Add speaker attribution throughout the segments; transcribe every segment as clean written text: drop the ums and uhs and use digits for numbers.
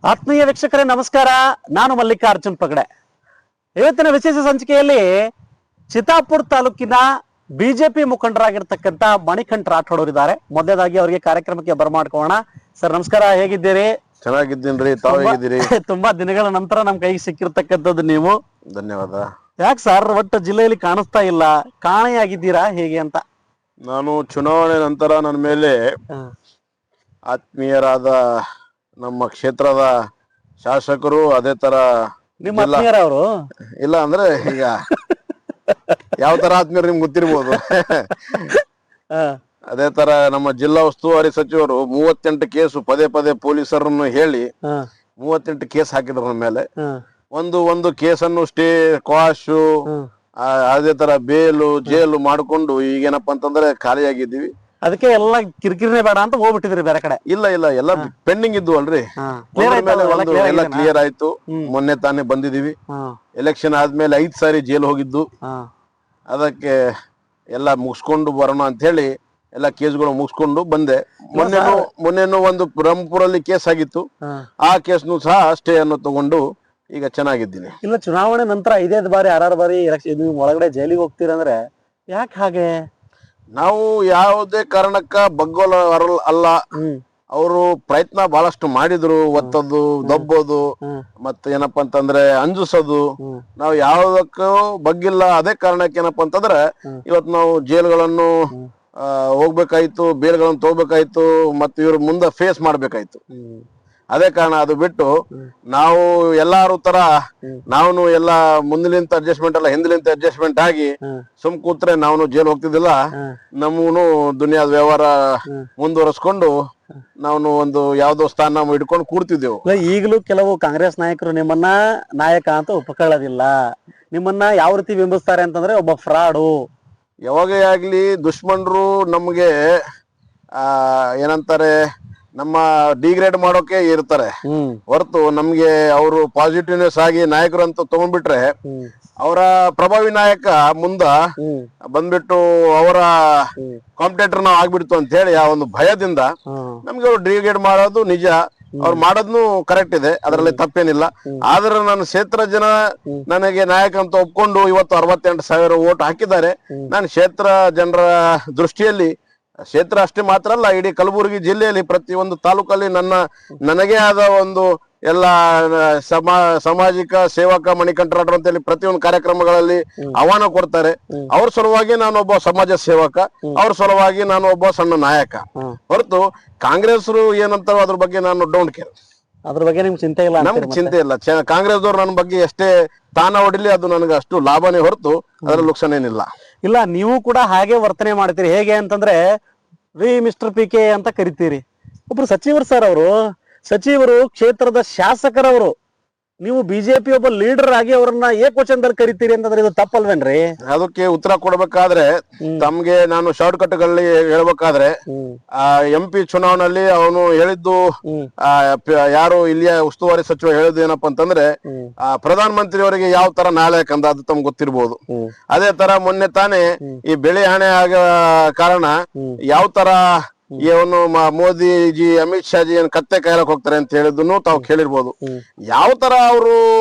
Speaker 1: ಆತ್ಮೀಯ ವೀಕ್ಷಕರೇ ನಮಸ್ಕಾರ. ನಾನು ಮಲ್ಲಿಕಾರ್ಜುನ್ ಪಗಡೆ. ಇವತ್ತಿನ ವಿಶೇಷ ಸಂಚಿಕೆಯಲ್ಲಿ ಚಿತ್ತಾಪುರ ತಾಲೂಕಿನ ಬಿಜೆಪಿ ಮುಖಂಡರಾಗಿರ್ತಕ್ಕಂಥ ಮಣಿಕಂಠ ರಾಠೋಡ್ ಅವರಿದ್ದಾರೆ. ಮೊದಲನೇದಾಗಿ ಅವರಿಗೆ ಕಾರ್ಯಕ್ರಮಕ್ಕೆ ಬರಮಾಡ್ಕೋಣ. ಸರ್ ನಮಸ್ಕಾರ, ಹೇಗಿದ್ದೀರಿ?
Speaker 2: ಚೆನ್ನಾಗಿದ್ದೀನ್ರಿ, ತಾವು ಹೇಗಿದ್ದೀರಿ?
Speaker 1: ತುಂಬಾ ದಿನಗಳ ನಂತರ ನಮ್ ಕೈಗೆ ಸಿಕ್ಕಿರ್ತಕ್ಕಂಥದ್ದು ನೀವು.
Speaker 2: ಧನ್ಯವಾದ.
Speaker 1: ಯಾಕೆ ಸರ್ ಒಟ್ಟು ಜಿಲ್ಲೆಯಲ್ಲಿ ಕಾಣಿಸ್ತಾ ಇಲ್ಲ, ಕಾಣೆಯಾಗಿದ್ದೀರಾ ಹೇಗೆ ಅಂತ?
Speaker 2: ನಾನು ಚುನಾವಣೆ ನಂತರ ನನ್ನ ಮೇಲೆ ಆತ್ಮೀಯರಾದ ನಮ್ಮ ಕ್ಷೇತ್ರದ ಶಾಸಕರು, ಅದೇ ತರ
Speaker 1: ನಿಮ್ಮ ಆತ್ಮೀಯರವರು
Speaker 2: ಇಲ್ಲ ಅಂದ್ರೆ ಈಗ ಯಾವ ತರ ಆತ್ಮೀಯರು ನಿಮ್ಗೆ ಗೊತ್ತಿರ್ಬೋದು. ಅದೇ ತರ ನಮ್ಮ ಜಿಲ್ಲಾ ಉಸ್ತುವಾರಿ ಸಚಿವರು 38 ಕೇಸು ಪದೇ ಪದೇ ಪೊಲೀಸರನ್ನು ಹೇಳಿ 38 ಕೇಸ್ ಹಾಕಿದ್ರು ನಮ್ಮ ಮೇಲೆ. ಒಂದು ಕೇಸನ್ನು ಸ್ಟೇ, ಕ್ವಾಶು, ಅದೇ ತರ ಬೇಲು, ಜೈಲು ಮಾಡ್ಕೊಂಡು ಈಗೇನಪ್ಪ ಅಂತಂದ್ರೆ ಖಾಲಿಯಾಗಿದ್ದೀವಿ.
Speaker 1: ಅದಕ್ಕೆ ಎಲ್ಲ ಕಿರಿಕಿರಿನೇ ಬೇಡ ಅಂತ ಹೋಗ್ಬಿಟ್ಟಿದ್ರಿ ಬೇರೆ ಕಡೆ?
Speaker 2: ಇಲ್ಲ ಎಲ್ಲ ಪೆಂಡಿಂಗ್ ಇದ್ವು ಅಲ್ರಿ. ಎಲ್ಲ ಕ್ಲಿಯರ್ ಆಯ್ತು. ಮೊನ್ನೆ ತಾನೇ ಬಂದಿದೀವಿ. ಎಲೆಕ್ಷನ್ ಆದ್ಮೇಲೆ 5 ಸಾರಿ ಜೈಲ್ ಹೋಗಿದ್ದು. ಅದಕ್ಕೆ ಎಲ್ಲ ಮುಗಿಸ್ಕೊಂಡು ಬರೋಣ ಅಂತ ಹೇಳಿ ಎಲ್ಲ ಕೇಸ್ಗಳು ಮುಗಿಸ್ಕೊಂಡು ಬಂದೆ. ಮೊನ್ನೆನು ಒಂದು ಬ್ರಹ್ಮಪುರಲ್ಲಿ ಕೇಸ್ ಆಗಿತ್ತು. ಆ ಕೇಸ್ನು ಸಹ ಸ್ಟೇ ಅನ್ನು ತಗೊಂಡು ಈಗ ಚೆನ್ನಾಗಿದ್ದೀನಿ.
Speaker 1: ಇಲ್ಲ, ಚುನಾವಣೆ ನಂತರ 5 ಬಾರಿ 6 ಬಾರಿ ನೀವು ಒಳಗಡೆ ಜೈಲಿಗೆ ಹೋಗ್ತೀರಂದ್ರೆ ಯಾಕೆ ಹಾಗೆ?
Speaker 2: ನಾವು ಯಾವುದೇ ಕಾರಣಕ್ಕ ಬಗ್ಗೋಲ ಅಲ್ಲ. ಅವರು ಪ್ರಯತ್ನ ಬಹಳಷ್ಟು ಮಾಡಿದ್ರು, ಒತ್ತದು, ದಬ್ಬೋದು, ಮತ್ತೆ ಏನಪ್ಪಾ ಅಂತಂದ್ರೆ ಅಂಜಿಸೋದು. ನಾವು ಯಾವ್ದಕ್ಕೂ ಬಗ್ಗಿಲ್ಲ. ಅದೇ ಕಾರಣಕ್ಕೆ ಏನಪ್ಪಾ ಅಂತಂದ್ರೆ ಇವತ್ತು ನಾವು ಜೈಲ್ಗಳನ್ನು ಹೋಗ್ಬೇಕಾಯ್ತು, ಬೇಲ್ಗಳನ್ನು ತಗೋಬೇಕಾಯ್ತು, ಮತ್ತೆ ಇವ್ರ ಮುಂದೆ ಫೇಸ್ ಮಾಡ್ಬೇಕಾಯ್ತು. ಅದೇ ಕಾರಣ. ಅದು ಬಿಟ್ಟು ನಾವು ಎಲ್ಲಾರು ತರ ನಾವು ಎಲ್ಲ ಮುಂದಿನಿಂದ ಅಡ್ಜಸ್ಟ್ಮೆಂಟ್ ಅಲ್ಲ, ಹಿಂದಿನಿಂದ ಅಡ್ಜಸ್ಟ್ಮೆಂಟ್ ಆಗಿ ಸುಮ್ ಕೂತ್ರೆ ನಾವು ಜೈಲ್ ಹೋಗ್ತಿದ್ದಿಲ್ಲ. ನಮ್ಮೂನು ದುನಿಯಾದ ವ್ಯವಹಾರ ಮುಂದುವರೆಸ್ಕೊಂಡು ನಾವು ಒಂದು ಯಾವ್ದೋ ಸ್ಥಾನ ಹಿಡ್ಕೊಂಡು ಕೂಡ್ತಿದ್ದೆವು.
Speaker 1: ಈಗಲೂ ಕೆಲವು ಕಾಂಗ್ರೆಸ್ ನಾಯಕರು ನಿಮ್ಮನ್ನ ನಾಯಕ ಅಂತ ಒಪ್ಕೊಳ್ಳೋದಿಲ್ಲ. ನಿಮ್ಮನ್ನ ಯಾವ ರೀತಿ ಬಿಂಬಿಸ್ತಾರೆ ಅಂತಂದ್ರೆ ಒಬ್ಬ ಫ್ರಾಡು.
Speaker 2: ಯಾವಾಗೇ ಆಗ್ಲಿ ದುಶ್ಮನ್ರು ನಮ್ಗೆ ಏನಂತಾರೆ, ನಮ್ಮ ಡಿಗ್ರೇಡ್ ಮಾಡೋಕೆ ಇರ್ತಾರೆ ಹೊರತು ನಮ್ಗೆ ಅವರು ಪಾಸಿಟಿವ್ನೆಸ್ ಆಗಿ ನಾಯಕರು ಅಂತ ತಗೊಂಡ್ಬಿಟ್ರೆ ಅವರ ಪ್ರಭಾವಿ ನಾಯಕ ಮುಂದ ಬಂದ್ಬಿಟ್ಟು ಅವರ ಕಾಂಪಿಟೇಟರ್ ನಾವು ಆಗ್ಬಿಡ್ತು ಅಂತ ಹೇಳಿ ಆ ಒಂದು ಭಯದಿಂದ ನಮ್ಗೆ ಅವ್ರು ಡಿಗ್ರೇಡ್ ಮಾಡೋದು ನಿಜ. ಅವ್ರು ಮಾಡೋದ್ನು ಕರೆಕ್ಟ್ ಇದೆ, ಅದರಲ್ಲಿ ತಪ್ಪೇನಿಲ್ಲ. ಆದ್ರೆ ನನ್ನ ಕ್ಷೇತ್ರ ಜನ ನನಗೆ ನಾಯಕ ಅಂತ ಒಪ್ಕೊಂಡು ಇವತ್ತು 68,000 ಓಟ್ ಹಾಕಿದ್ದಾರೆ. ನಾನು ಕ್ಷೇತ್ರ ಜನರ ದೃಷ್ಟಿಯಲ್ಲಿ, ಕ್ಷೇತ್ರ ಅಷ್ಟೇ ಮಾತ್ರ ಅಲ್ಲ, ಇಡೀ ಕಲಬುರಗಿ ಜಿಲ್ಲೆಯಲ್ಲಿ ಪ್ರತಿಯೊಂದು ತಾಲೂಕಲ್ಲಿ ನನಗೆ ಆದ ಒಂದು ಎಲ್ಲ ಸಾಮಾಜಿಕ ಸೇವಕ ಮಣಿಕಂಠ ರಾಠೋಡ್ ಅಂತ ಹೇಳಿ ಪ್ರತಿಯೊಂದು ಕಾರ್ಯಕ್ರಮಗಳಲ್ಲಿ ಆಹ್ವಾನ ಕೊಡ್ತಾರೆ. ಅವ್ರ ಸಲುವಾಗಿ ನಾನು ಒಬ್ಬ ಸಮಾಜ ಸೇವಕ, ಅವ್ರ ಸಲುವಾಗಿ ನಾನು ಒಬ್ಬ ಸಣ್ಣ ನಾಯಕ. ಹೊರತು ಕಾಂಗ್ರೆಸ್ರು ಏನಂತಾರೋ ಅದ್ರ ಬಗ್ಗೆ ನಾನು ಡೋಂಟ್ ಕೇರ್.
Speaker 1: ಅದ್ರ ಬಗ್ಗೆ ನಿಮ್ಗೆ ಚಿಂತೆ ಇಲ್ಲ?
Speaker 2: ನಮ್ಗೆ ಚಿಂತೆ ಇಲ್ಲ. ಕಾಂಗ್ರೆಸ್ದವ್ರು ನನ್ನ ಬಗ್ಗೆ ಎಷ್ಟೇ ತಾನ ಹೊಡಿಲಿ, ಅದು ನನಗೆ ಅಷ್ಟು ಲಾಭನೇ ಹೊರತು ಅದ್ರ ಲುಕ್ಸಾನ್ ಏನಿಲ್ಲ.
Speaker 1: ಇಲ್ಲ, ನೀವು ಕೂಡ ಹಾಗೆ ವರ್ತನೆ ಮಾಡ್ತೀರಿ. ಹೇಗೆ ಅಂತಂದ್ರೆ ಮಿಸ್ಟರ್ PK ಅಂತ ಕರಿತೀರಿ. ಒಬ್ರು ಸಚಿವರು ಸರ್, ಅವರು ಸಚಿವರು, ಕ್ಷೇತ್ರದ ಶಾಸಕರವರು. ನೀವು ಬಿಜೆಪಿ ಒಬ್ಬ ಲೀಡರ್ ಆಗಿ ಅವ್ರನ್ನ ಏಕವಚನದಲ್ಲಿ ಕರಿತೀರಿ ಅಂತಂದ್ರೆ ಇದು ತಪ್ಪಲ್ವೇನ್ರಿ? ಅದಕ್ಕೆ
Speaker 2: ಉತ್ತರ ಕೊಡ್ಬೇಕಾದ್ರೆ ತಮ್ಗೆ ನಾನು ಶಾರ್ಟ್ ಕಟ್ ಗಳಲ್ಲಿ ಹೇಳ್ಬೇಕಾದ್ರೆ MP ಚುನಾವಣೆಯಲ್ಲಿ ಅವನು ಹೇಳಿದ್ದು, ಯಾರು ಇಲ್ಲಿಯ ಉಸ್ತುವಾರಿ ಸಚಿವ ಹೇಳಿದ್ದು ಏನಪ್ಪಾ ಅಂತಂದ್ರೆ ಪ್ರಧಾನ ಮಂತ್ರಿ ಅವರಿಗೆ ಯಾವ ತರ ನಾಯಕ ಅಂತ, ಅದು ತಮ್ಗೆ ಗೊತ್ತಿರ್ಬೋದು. ಅದೇ ತರ ಮೊನ್ನೆ ತಾನೇ ಈ ಬೆಳೆ ಹಾನಿ ಆಗ ಕಾರಣ ಯಾವ ತರ ಇವನು ಮೋದಿಜಿ, ಅಮಿತ್ ಶಾಜಿ ಏನ್ ಕತ್ತೆ ಕಾಯಲಕ್ ಹೋಗ್ತಾರೆ ಅಂತ ಹೇಳಿದ್ರು ತಾವು ಕೇಳಿರ್ಬೋದು. ಯಾವ ತರ ಅವರು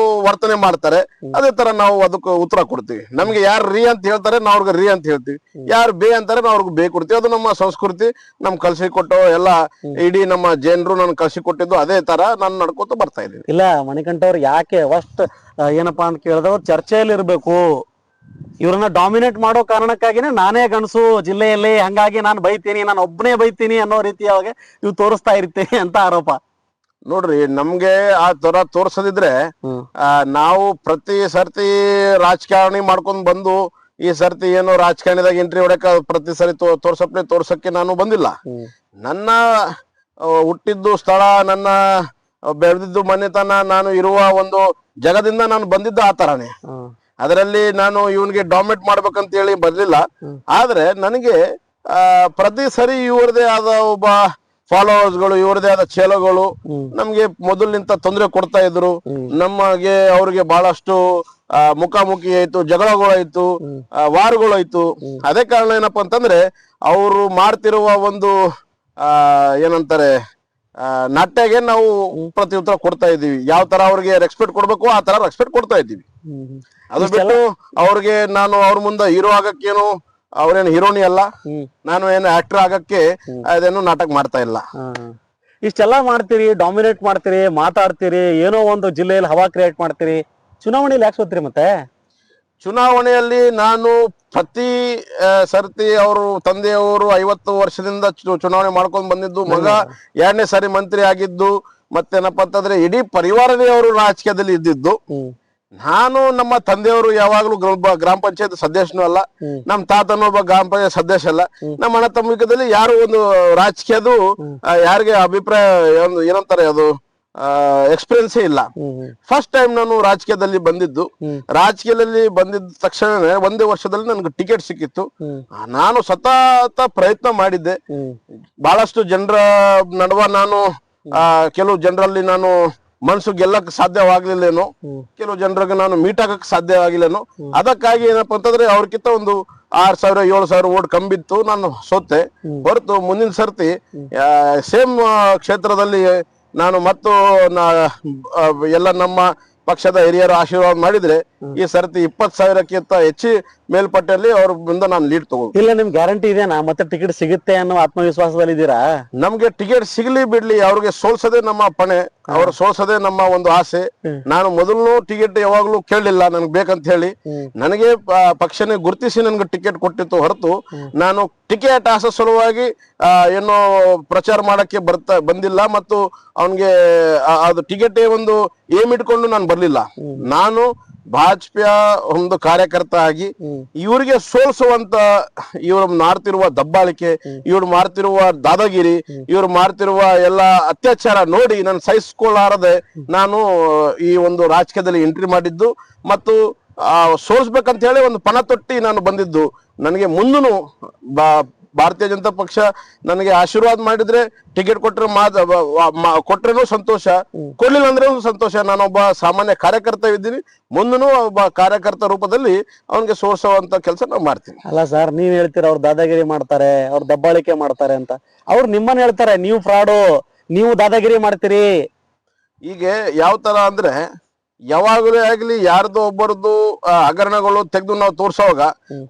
Speaker 2: ವರ್ತನೆ ಮಾಡ್ತಾರೆ ಅದೇ ತರ ನಾವು ಅದಕ್ಕೆ ಉತ್ತರ ಕೊಡ್ತೀವಿ. ನಮ್ಗೆ ಯಾರು ರೀ ಅಂತ ಹೇಳ್ತಾರೆ ನಾವು ಅವ್ರಿಗೆ ರೀ ಅಂತ ಹೇಳ್ತೀವಿ, ಯಾರು ಬೇ ಅಂತಾರೆ ನಾವು ಅವ್ರಿಗೆ ಬೇ ಕೊಡ್ತೀವಿ. ಅದು ನಮ್ಮ ಸಂಸ್ಕೃತಿ, ನಮ್ ಕಲ್ಸಿ ಕೊಟ್ಟು ಎಲ್ಲ ಇಡೀ ನಮ್ಮ ಜನರು ನನ್ ಕಲ್ಸಿ ಕೊಟ್ಟಿದ್ದು. ಅದೇ ತರ ನಾನು ನಡ್ಕೊತ ಬರ್ತಾ ಇದ್ದೀನಿ.
Speaker 1: ಇಲ್ಲ, ಮಣಿಕಂಠ ಅವ್ರು ಯಾಕೆ ಫಸ್ಟ್ ಏನಪ್ಪಾ ಅಂತ ಕೇಳಿದವ್ರು ಚರ್ಚೆಯಲ್ಲಿ ಇರ್ಬೇಕು. ಇವ್ರನ್ನ ಡಾಮಿನೇಟ್ ಮಾಡೋ ಕಾರಣಕ್ಕಾಗಿನೇ ನಾನೇ ಗಣಸು ಜಿಲ್ಲೆಯಲ್ಲಿ, ಹಂಗಾಗಿ ನಾನು ಬೈತೀನಿ, ನಾನು ಒಬ್ಬನೇ ಬೈತೀನಿ ಅನ್ನೋ ರೀತಿಯಾಗಿ ಇವ್ ತೋರಿಸ್ತಾ ಇರ್ತೀನಿ ಅಂತ ಆರೋಪ.
Speaker 2: ನೋಡ್ರಿ, ನಮ್ಗೆ ಆ ತರ ತೋರ್ಸದಿದ್ರೆ ನಾವು ಪ್ರತಿ ಸರ್ತಿ ರಾಜಕಾರಣಿ ಮಾಡ್ಕೊಂಡ್ ಬಂದು ಈ ಸರ್ತಿ ಏನೋ ರಾಜಕಾರಣಿದಾಗ ಎಂಟ್ರಿ ಹೊಡಕ ಪ್ರತಿ ಸರಿ ತೋರ್ಸಕ್ಕೆ ನಾನು ಬಂದಿಲ್ಲ. ನನ್ನ ಹುಟ್ಟಿದ್ದು ಸ್ಥಳ, ನನ್ನ ಬೆಳೆದಿದ್ದು ಮನೆತನ, ನಾನು ಇರುವ ಒಂದು ಜಗದಿಂದ ನಾನು ಬಂದಿದ್ದ ಆ ತರಾನೇ. ಅದರಲ್ಲಿ ನಾನು ಇವನ್ಗೆ ಡಾಮಿನೇಟ್ ಮಾಡ್ಬೇಕಂತ ಹೇಳಿ ಬರ್ಲಿಲ್ಲ. ಆದ್ರೆ ನನಗೆ ಪ್ರತಿ ಸರಿ ಇವ್ರದೇ ಆದ ಒಬ್ಬ ಫಾಲೋವರ್ಸ್ಗಳು, ಇವ್ರದೇ ಆದ ಚೇಲಗಳು ನಮ್ಗೆ ಮೊದಲಿನಿಂದ ತೊಂದರೆ ಕೊಡ್ತಾ ಇದ್ರು. ನಮಗೆ ಅವ್ರಿಗೆ ಬಹಳಷ್ಟು ಮುಖಾಮುಖಿ ಆಯ್ತು, ಜಗಳಗಳಾಯ್ತು, ವಾರಗಳಾಯ್ತು. ಅದೇ ಕಾರಣ ಏನಪ್ಪಾ ಅಂತಂದ್ರೆ ಅವರು ಮಾಡ್ತಿರುವ ಒಂದು ಏನಂತಾರೆ ನಾಟ್ಯಗೆ ನಾವು ಪ್ರತ್ಯುತ್ತರ ಕೊಡ್ತಾ ಇದ್ದೀವಿ. ಯಾವ ತರ ಅವ್ರಿಗೆ ರೆಸ್ಪೆಕ್ಟ್ ಕೊಡ್ಬೇಕು ಆ ತರ ರೆಸ್ಪೆಕ್ಟ್ ಕೊಡ್ತಾ ಇದ್ದೀವಿ. ಅದು ಬಿಟ್ಟು ಅವ್ರಿಗೆ ನಾನು ಅವ್ರ ಮುಂದೆ ಹೀರೋ ಆಗಕ್ಕೇನು ಅವ್ರೇನು ಹೀರೋನಿ ಅಲ್ಲ, ನಾನು ಏನು ಆಕ್ಟರ್ ಆಗಕ್ಕೆ ಅದೇನು ನಾಟಕ ಮಾಡ್ತಾ ಇಲ್ಲ.
Speaker 1: ಇಷ್ಟೆಲ್ಲ ಮಾಡ್ತೀರಿ, ಡಾಮಿನೇಟ್ ಮಾಡ್ತೀರಿ, ಮಾತಾಡ್ತೀರಿ, ಏನೋ ಒಂದು ಜಿಲ್ಲೆಯಲ್ಲಿ ಹವಾ ಕ್ರಿಯೇಟ್ ಮಾಡ್ತೀರಿ, ಚುನಾವಣೆಯಲ್ಲಿ ಯಾಕೆ ಸೋತ್ರಿ ಮತ್ತೆ?
Speaker 2: ಚುನಾವಣೆಯಲ್ಲಿ ನಾನು ಪ್ರತಿ ಸರ್ತಿ ಅವರು ತಂದೆಯವರು 50 ವರ್ಷದಿಂದ ಚುನಾವಣೆ ಮಾಡ್ಕೊಂಡು ಬಂದಿದ್ದು, ಮಗ 2ನೇ ಸಾರಿ ಮಂತ್ರಿ ಆಗಿದ್ದು, ಮತ್ತೇನಪ್ಪ ಅಂತಂದ್ರೆ ಇಡೀ ಪರಿವಾರನೇ ಅವರು ರಾಜಕೀಯದಲ್ಲಿ ಇದ್ದಿದ್ದು. ನಾನು ನಮ್ಮ ತಂದೆಯವರು ಯಾವಾಗ್ಲೂ ಗ್ರಾಮ ಪಂಚಾಯತ್ ಸದಸ್ಯನೂ ಅಲ್ಲ, ನಮ್ ತಾತನೂ ಒಬ್ಬ ಗ್ರಾಮ ಪಂಚಾಯತ್ ಸದಸ್ಯ ಅಲ್ಲ. ನಮ್ಮ ಅಣ್ಣ ತಮ್ಮಿಕದಲ್ಲಿ ಯಾರು ಒಂದು ರಾಜಕೀಯದು ಯಾರಿಗೆ ಅಭಿಪ್ರಾಯ ಏನಂತಾರೆ ಅದು ಎಕ್ಸ್ಪೀರಿಯನ್ಸೇ ಇಲ್ಲ. ಫಸ್ಟ್ ಟೈಮ್ ನಾನು ರಾಜಕೀಯದಲ್ಲಿ ಬಂದಿದ್ದು. ರಾಜಕೀಯದಲ್ಲಿ ಬಂದಿದ್ದ ತಕ್ಷಣ ಒಂದೇ ವರ್ಷದಲ್ಲಿ ನನ್ಗೆ ಟಿಕೆಟ್ ಸಿಕ್ಕಿತ್ತು. ನಾನು ಸತತ ಪ್ರಯತ್ನ ಮಾಡಿದ್ದೆ. ಬಹಳಷ್ಟು ಜನರ ನಡುವ ನಾನು ಕೆಲವು ಜನರಲ್ಲಿ ನಾನು ಮನ್ಸು ಗೆಲ್ಲಕ್ ಸಾಧ್ಯವಾಗ್ಲಿಲ್ಲೇನೋ, ಕೆಲವು ಜನರಿಗೆ ನಾನು ಮೀಟ್ ಆಗಕ್ ಸಾಧ್ಯವಾಗಿಲ್ಲೇನೋ. ಅದಕ್ಕಾಗಿ ಏನಪ್ಪಾ ಅಂತಂದ್ರೆ ಅವ್ರಕ್ಕಿಂತ ಒಂದು 6,000 7,000 ಓಟ್ ಕಂಬಿತ್ತು, ನಾನು ಸೋತೆ. ಹೊರತು ಮುಂದಿನ ಸರ್ತಿ ಸೇಮ್ ಕ್ಷೇತ್ರದಲ್ಲಿ ನಾನು ಮತ್ತು ಎಲ್ಲ ನಮ್ಮ ಪಕ್ಷದ ಹಿರಿಯರು ಆಶೀರ್ವಾದ ಮಾಡಿದ್ರೆ ಈ ಸರ್ತಿ 20,000ಕ್ಕಿಂತ ಹೆಚ್ಚು ಮೇಲ್ಪಟ್ಟಲ್ಲಿ ಅವ್ರ ಮುಂದೆ ನಾನು ಲೀಡ್ ತಗೋ.
Speaker 1: ಇಲ್ಲ, ನಿಮ್ ಗ್ಯಾರಂಟಿ ಇದೆನಾ ಮತ್ತೆ ಟಿಕೆಟ್ ಸಿಗುತ್ತೆ ಅನ್ನೋ ಆತ್ಮವಿಶ್ವಾಸದಲ್ಲಿ ಇದ್ದೀರಾ?
Speaker 2: ನಮ್ಗೆ ಟಿಕೆಟ್ ಸಿಗ್ಲಿ ಬಿಡ್ಲಿ, ಅವ್ರಿಗೆ ಸೋಲ್ಸೋದೇ ನಮ್ಮ ಪಣೆ, ಅವ್ರು ಸೋಲ್ಸೋದೇ ನಮ್ಮ ಒಂದು ಆಸೆ. ನಾನು ಮೊದಲು ಟಿಕೆಟ್ ಯಾವಾಗ್ಲೂ ಕೇಳಲಿಲ್ಲ ನನ್ಗೆ ಬೇಕಂತ ಹೇಳಿ. ನನಗೆ ಪಕ್ಷನೇ ಗುರುತಿಸಿ ನನ್ಗೆ ಟಿಕೆಟ್ ಕೊಟ್ಟಿತ್ತು ಹೊರತು ನಾನು ಟಿಕೆಟ್ ಆಸೆ ಸಲುವಾಗಿ ಏನೋ ಪ್ರಚಾರ ಮಾಡಕ್ಕೆ ಬಂದಿಲ್ಲ. ಮತ್ತು ಅವನ್ಗೆ ಅದು ಟಿಕೆಟ್ ಒಂದು ಏಮ್ ಇಟ್ಕೊಂಡು ನಾನು ಬರ್ಲಿಲ್ಲ. ನಾನು ಭಾಜಪಾ ಒಂದು ಕಾರ್ಯಕರ್ತ ಆಗಿ ಇವ್ರಿಗೆ ಸೋಲ್ಸುವಂತ, ಇವ್ರು ಮಾಡ್ತಿರುವ ದಬ್ಬಾಳಿಕೆ, ಇವ್ರು ಮಾಡ್ತಿರುವ ದಾದಾಗಿರಿ, ಇವ್ರು ಮಾಡ್ತಿರುವ ಎಲ್ಲ ಅತ್ಯಾಚಾರ ನೋಡಿ ನಾನು ಸಹಿಸ್ಕೊಳ್ಳಾರದೆ ನಾನು ಈ ಒಂದು ರಾಜಕೀಯದಲ್ಲಿ ಎಂಟ್ರಿ ಮಾಡಿದ್ದು. ಮತ್ತು ಸೋಲ್ಸ್ಬೇಕಂತ ಹೇಳಿ ಒಂದು ಪಣ ತೊಟ್ಟಿ ನಾನು ಬಂದಿದ್ದು. ನನಗೆ ಮುಂದೂ ಭಾರತೀಯ ಜನತಾ ಪಕ್ಷ ನನಗೆ ಆಶೀರ್ವಾದ ಮಾಡಿದ್ರೆ, ಟಿಕೆಟ್ ಕೊಟ್ರೇನು ಸಂತೋಷ, ಕೊಡ್ಲಿಲ್ಲ ಅಂದ್ರೆ ಸಂತೋಷ. ನಾನೊಬ್ಬ ಸಾಮಾನ್ಯ ಕಾರ್ಯಕರ್ತ ಇದ್ದೀನಿ. ಮುಂದೂ ಒಬ್ಬ ಕಾರ್ಯಕರ್ತ ರೂಪದಲ್ಲಿ ಅವನಿಗೆ ಸೋರ್ಸುವಂತ ಕೆಲಸ ನಾವು ಮಾಡ್ತೀನಿ.
Speaker 1: ಅಲ್ಲ ಸರ್, ನೀವ್ ಹೇಳ್ತೀರ ಅವ್ರು ದಾದಾಗಿರಿ ಮಾಡ್ತಾರೆ, ಅವ್ರು ದಬ್ಬಾಳಿಕೆ ಮಾಡ್ತಾರೆ ಅಂತ. ಅವ್ರು ನಿಮ್ಮನ್ನ ಹೇಳ್ತಾರೆ ನೀವು ಫ್ರಾಡು, ನೀವು ದಾದಾಗಿರಿ ಮಾಡ್ತೀರಿ.
Speaker 2: ಈಗ ಯಾವ ತರ ಅಂದ್ರೆ ಯಾವಾಗಲೂ ಆಗ್ಲಿ ಯಾರ್ದು ಒಬ್ಬರದ್ದು ಹಗರಣಗಳು ತೆಗೆದು ನಾವು ತೋರ್ಸೋವಾಗ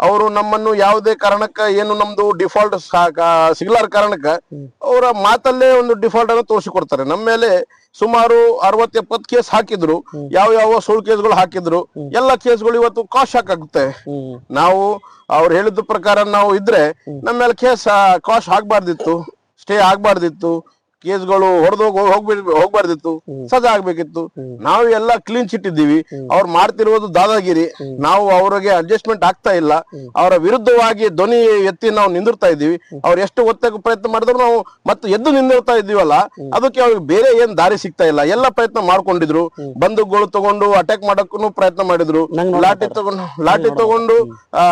Speaker 2: ಅವರು ನಮ್ಮನ್ನು ಯಾವುದೇ ಕಾರಣಕ್ಕ ಏನು ನಮ್ದು ಡಿಫಾಲ್ಟ್ ಸಿಗ್ಲಾರ ಕಾರಣಕ್ಕ ಅವರ ಮಾತಲ್ಲೇ ಒಂದು ಡಿಫಾಲ್ಟ್ ಅನ್ನು ತೋರಿಸಿಕೊಡ್ತಾರೆ. ನಮ್ಮ ಮೇಲೆ ಸುಮಾರು 60-70 ಕೇಸ್ ಹಾಕಿದ್ರು. ಯಾವ ಸುಳ್ಳು ಕೇಸ್ಗಳು ಹಾಕಿದ್ರು. ಎಲ್ಲ ಕೇಸ್ಗಳು ಇವತ್ತು ಕಾಶ್ ಹಾಕಾಗುತ್ತೆ. ನಾವು ಅವ್ರು ಹೇಳಿದ ಪ್ರಕಾರ ನಾವು ಇದ್ರೆ ನಮ್ಮ ಮೇಲೆ ಕೇಸ್ ಕಾಶ್ ಆಗ್ಬಾರ್ದಿತ್ತು, ಸ್ಟೇ ಆಗ್ಬಾರ್ದಿತ್ತು, ಕೇಸ್ಗಳು ಹೋಗ್ಬಾರ್ದಿತ್ತು, ಸಜಾ ಆಗ್ಬೇಕಿತ್ತು. ನಾವು ಎಲ್ಲ ಕ್ಲೀನ್ ಚಿಟ್ ಇದ್ದೀವಿ. ಅವ್ರು ಮಾಡ್ತಿರುವುದು ದಾದಾಗಿರಿ. ನಾವು ಅವ್ರಿಗೆ ಅಡ್ಜಸ್ಟ್ಮೆಂಟ್ ಆಗ್ತಾ ಇಲ್ಲ. ಅವರ ವಿರುದ್ಧವಾಗಿ ಧ್ವನಿ ಎತ್ತಿ ನಾವು ನಿಂದಿರ್ತಾ ಇದ್ದೀವಿ. ಅವ್ರು ಎಷ್ಟು ಒತ್ತಕ್ಕೆ ಪ್ರಯತ್ನ ಮಾಡಿದ್ರು ನಾವು ಮತ್ತೆ ಎದ್ದು ನಿಂದಿರ್ತಾ ಇದ್ದೀವಲ್ಲ, ಅದಕ್ಕೆ ಅವ್ರಿಗೆ ಬೇರೆ ಏನ್ ದಾರಿ ಸಿಗ್ತಾ ಇಲ್ಲ. ಎಲ್ಲ ಪ್ರಯತ್ನ ಮಾಡ್ಕೊಂಡಿದ್ರು. ಬಂದೂಕುಗಳು ತಗೊಂಡು ಅಟ್ಯಾಕ್ ಮಾಡಕ್ಕೂ ಪ್ರಯತ್ನ ಮಾಡಿದ್ರು. ಲಾಠಿ ತಗೊಂಡು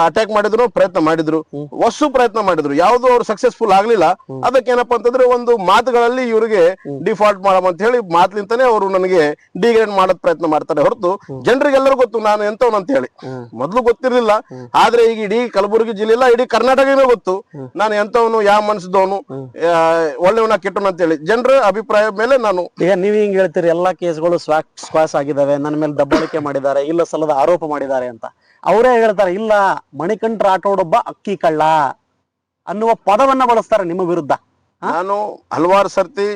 Speaker 2: ಅಟ್ಯಾಕ್ ಮಾಡಿದ್ರು ಪ್ರಯತ್ನ ಮಾಡಿದ್ರು. ಹೊಸ ಪ್ರಯತ್ನ ಮಾಡಿದ್ರು. ಯಾವ್ದು ಅವ್ರು ಸಕ್ಸಸ್ಫುಲ್ ಆಗ್ಲಿಲ್ಲ. ಅದಕ್ಕೇನಪ್ಪಾ ಅಂತಂದ್ರೆ ಒಂದು ಮಾತುಗಳಲ್ಲಿ ಇವರಿಗೆ ಡಿಫಾಲ್ಟ್ ಮಾಡಂತ ಹೇಳಿ ಮಾತ್ಲಿಂತಾನೆ ಅವರು ನನಗೆ ಡಿಗ್ರೇಡ್ ಮಾಡೋದ್ ಪ್ರಯತ್ನ ಮಾಡ್ತಾರೆ ಹೊರತು ಜನರಿಗೆಲ್ಲರೂ ಗೊತ್ತು ನಾನು ಎಂತವನು ಅಂತ ಹೇಳಿ. ಮೊದ್ಲು ಗೊತ್ತಿರ್ಲಿಲ್ಲ, ಆದ್ರೆ ಈಗ ಇಡೀ ಕಲಬುರಗಿ ಜಿಲ್ಲೆ ಇಲ್ಲ, ಇಡೀ ಕರ್ನಾಟಕನೇ ಗೊತ್ತು ನಾನು ಎಂತವನು, ಯಾವ ಮನಸ್ಸದವನು, ಒಳ್ಳೆಯವನ ಕೆಟ್ಟವನು ಅಂತ ಹೇಳಿ ಜನರ ಅಭಿಪ್ರಾಯ ಮೇಲೆ ನಾನು.
Speaker 1: ಈಗ ನೀವ್ ಹಿಂಗ್ ಹೇಳ್ತೀರಿ ಎಲ್ಲಾ ಕೇಸ್ಗಳು ಸ್ಕ್ವಾಸ್ ಆಗಿದಾವೆ, ನನ್ನ ಮೇಲೆ ದಬ್ಬಾಳಿಕೆ ಮಾಡಿದ್ದಾರೆ, ಇಲ್ಲ ಸಲ್ಲದ ಆರೋಪ ಮಾಡಿದ್ದಾರೆ ಅಂತ. ಅವರೇ ಹೇಳ್ತಾರೆ ಇಲ್ಲ, ಮಣಿಕಂಠ ರಾಠೋಡೊಬ್ಬ ಅಕ್ಕಿ ಕಳ್ಳ ಅನ್ನುವ ಪದವನ್ನ ಬಳಸ್ತಾರೆ ನಿಮ್ಮ ವಿರುದ್ಧ.
Speaker 2: ನಾನು ಹಲವಾರು ಸರ್ತಿ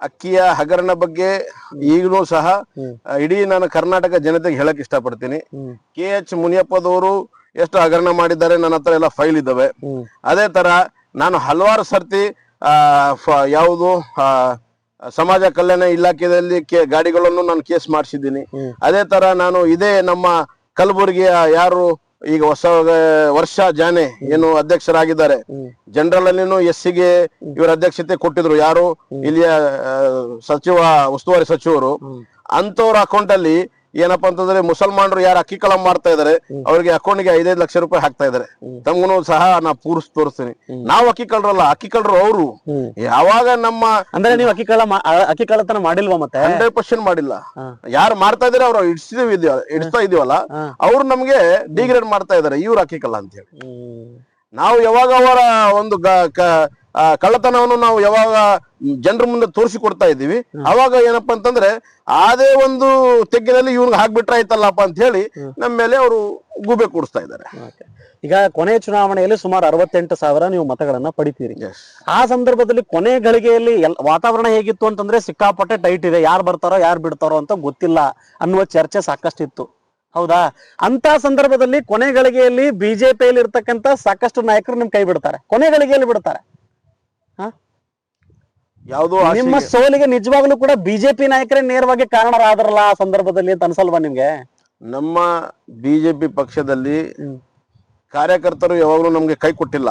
Speaker 2: ಅಕ್ಕಿಯ ಹಗರಣ ಬಗ್ಗೆ ಈಗಲೂ ಸಹ ಇಡೀ ನಾನು ಕರ್ನಾಟಕ ಜನತೆಗೆ ಹೇಳಕ್ ಇಷ್ಟಪಡ್ತೀನಿ. KH ಮುನಿಯಪ್ಪದವರು ಎಷ್ಟು ಹಗರಣ ಮಾಡಿದ್ದಾರೆ, ನನ್ನ ಹತ್ರ ಎಲ್ಲ ಫೈಲ್ ಇದ್ದಾವೆ. ಅದೇ ತರ ನಾನು ಹಲವಾರು ಸರ್ತಿ ಯಾವುದು ಸಮಾಜ ಕಲ್ಯಾಣ ಇಲಾಖೆಯಲ್ಲಿ ಗಾಡಿಗಳನ್ನು ನಾನು ಕೇಸ್ ಮಾಡಿಸಿದ್ದೀನಿ. ಅದೇ ತರ ನಾನು ಇದೇ ನಮ್ಮ ಕಲಬುರಗಿಯ ಯಾರು ಈಗ ವರ್ಷ ಜಾನೆ ಏನು ಅಧ್ಯಕ್ಷರಾಗಿದ್ದಾರೆ, ಜನರಲ್ ಅಲ್ಲಿನೂ SCಗೆ ಇವರ ಅಧ್ಯಕ್ಷತೆ ಕೊಟ್ಟಿದ್ರು. ಯಾರು ಇಲ್ಲಿಯ ಉಸ್ತುವಾರಿ ಸಚಿವರು. ಅಂತವ್ರ ಅಕೌಂಟ್ ಅಲ್ಲಿ ಏನಪ್ಪಾ ಅಂತಂದ್ರೆ ಮುಸಲ್ಮಾನರು ಯಾರು ಅಕ್ಕಿ ಕಳ ಮಾಡ್ತಾ ಇದಾರೆ ಅವ್ರಿಗೆ ಅಕೌಂಟ್ಗೆ 5-5 ಲಕ್ಷ ರೂಪಾಯಿ ಹಾಕ್ತಾ ಇದಾರೆ. ತಮ್ಗೂ ಸಹ ನಾ ತೋರಿಸ್ತೀನಿ. ನಾವು ಅಕ್ಕಿ ಕಳ್ರಲ್ಲ, ಅಕ್ಕಿ ಕಳ್ರು ಅವರು. ಯಾವಾಗ ನಮ್ಮ
Speaker 1: ಅಂದ್ರೆ ನೀವು ಅಕ್ಕಿ ಕಳ್ಳತನ ಮಾಡಿಲ್ವಾ? ಮತ್ತೆ
Speaker 2: 100% ಮಾಡಿಲ್ಲ. ಯಾರು ಮಾಡ್ತಾ ಇದಾರೆ ಅವ್ರು ಇಡಿಸ್ತಾ ಇದೀವಲ್ಲ, ಅವ್ರು ನಮ್ಗೆ ಡಿಗ್ರೇಡ್ ಮಾಡ್ತಾ ಇದಾರೆ, ಇವ್ರು ಅಕ್ಕಿ ಕಳ್ಳ ಅಂತ ಹೇಳಿ. ನಾವು ಯಾವಾಗ ಅವರ ಒಂದು ಕಳ್ಳತನವನ್ನು ನಾವು ಯಾವಾಗ ಜನರ ಮುಂದೆ ತೋರಿಸಿಕೊಡ್ತಾ ಇದ್ದೀವಿ, ಅವಾಗ ಏನಪ್ಪಾ ಅಂತಂದ್ರೆ ಅದೇ ಒಂದು ತೆಗ್ಗಿನಲ್ಲಿ ಇವ್ರಿಗೆ ಹಾಕ್ಬಿಟ್ರೆ ಆಯ್ತಲ್ಲಪ್ಪ ಅಂತ ಹೇಳಿ ನಮ್ಮ ಮೇಲೆ ಅವರು ಗೂಬೆ ಕೂಡಿಸ್ತಾ ಇದ್ದಾರೆ.
Speaker 1: ಈಗ ಕೊನೆ ಚುನಾವಣೆಯಲ್ಲಿ ಸುಮಾರು 68,000 ನೀವು ಮತಗಳನ್ನ ಪಡಿತೀರಿ. ಆ ಸಂದರ್ಭದಲ್ಲಿ ಕೊನೆ ಗಳಿಗೆಯಲ್ಲಿ ವಾತಾವರಣ ಹೇಗಿತ್ತು ಅಂತಂದ್ರೆ ಸಿಕ್ಕಾಪಟ್ಟೆ ಟೈಟ್ ಇದೆ, ಯಾರು ಬರ್ತಾರೋ ಯಾರು ಬಿಡ್ತಾರೋ ಅಂತ ಗೊತ್ತಿಲ್ಲ ಅನ್ನುವ ಚರ್ಚೆ ಸಾಕಷ್ಟಿತ್ತು, ಹೌದಾ? ಅಂತ ಸಂದರ್ಭದಲ್ಲಿ ಕೊನೆ ಗಳಿಗೆಯಲ್ಲಿ ಬಿಜೆಪಿಯಲ್ಲಿ ಇರ್ತಕ್ಕಂತ ಸಾಕಷ್ಟು ನಾಯಕರು ನಿಮ್ ಕೈ ಬಿಡ್ತಾರೆ, ಕೊನೆ ಗಳಿಗೆಯಲ್ಲಿ ಬಿಡ್ತಾರೆ.
Speaker 2: ಯಾವ್ದೋ
Speaker 1: ನಿಮ್ಮ ಸೋಲಿಗೆ ನಿಜವಾಗ್ಲೂ ಕೂಡ ಬಿಜೆಪಿ ನಾಯಕರೇ ನೇರವಾಗಿ ಕಾರಣರಾದ್ರಲ್ಲ ಆ ಸಂದರ್ಭದಲ್ಲಿ ಅಂತ ಅನ್ಸಲ್ವಾ ನಿಮ್ಗೆ?
Speaker 2: ನಮ್ಮ ಬಿಜೆಪಿ ಪಕ್ಷದಲ್ಲಿ ಕಾರ್ಯಕರ್ತರು ಯಾವಾಗ್ಲೂ ನಮ್ಗೆ ಕೈ ಕೊಟ್ಟಿಲ್ಲ.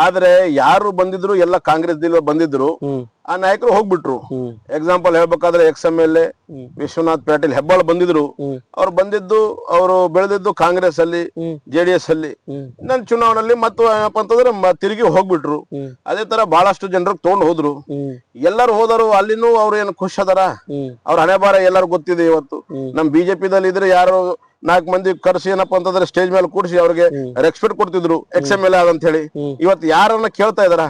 Speaker 2: ಆದ್ರೆ ಯಾರು ಬಂದಿದ್ರು ಎಲ್ಲ ಕಾಂಗ್ರೆಸ್ ಬಂದಿದ್ರು, ಆ ನಾಯಕರು ಹೋಗ್ಬಿಟ್ರು. ಎಕ್ಸಾಂಪಲ್ ಹೇಳ್ಬೇಕಾದ್ರೆ XMLA ವಿಶ್ವನಾಥ್ ಪಾಟೀಲ್ ಹೆಬ್ಬಾಳ್ ಬಂದಿದ್ರು. ಅವ್ರು ಬಂದಿದ್ದು, ಅವರು ಬೆಳೆದಿದ್ದು ಕಾಂಗ್ರೆಸ್ ಅಲ್ಲಿ, JDS ಅಲ್ಲಿ. ನನ್ ಚುನಾವಣೆಯಲ್ಲಿ ಮತ್ತು ಏನಪ್ಪಾ ಅಂತಂದ್ರೆ ತಿರುಗಿ ಹೋಗ್ಬಿಟ್ರು. ಅದೇ ತರ ಬಹಳಷ್ಟು ಜನರು ತಗೊಂಡ್ ಹೋದ್ರು. ಎಲ್ಲರೂ ಹೋದರು, ಅಲ್ಲಿನೂ ಅವ್ರು ಏನು ಖುಷ್ ಅದಾರ? ಅವ್ರ ಹಣೆ ಬಾರ ಎಲ್ಲರೂ ಗೊತ್ತಿದೆ. ಇವತ್ತು ನಮ್ ಬಿಜೆಪಿದಲ್ಲಿ ಇದ್ರೆ ಯಾರು 4 ಮಂದಿ ಕರ್ಸಿ ಏನಪ್ಪಾ ಅಂತಂದ್ರೆ ಸ್ಟೇಜ್ ಮೇಲೆ ಕೂಡಿಸಿ ಅವ್ರಿಗೆ ರೆಸ್ಪೆಕ್ಟ್ ಕೊಡ್ತಿದ್ರು, XMLA ಅಂತ ಹೇಳಿ. ಇವತ್ತು ಯಾರನ್ನ ಕೇಳ್ತಾ ಇದಾರ?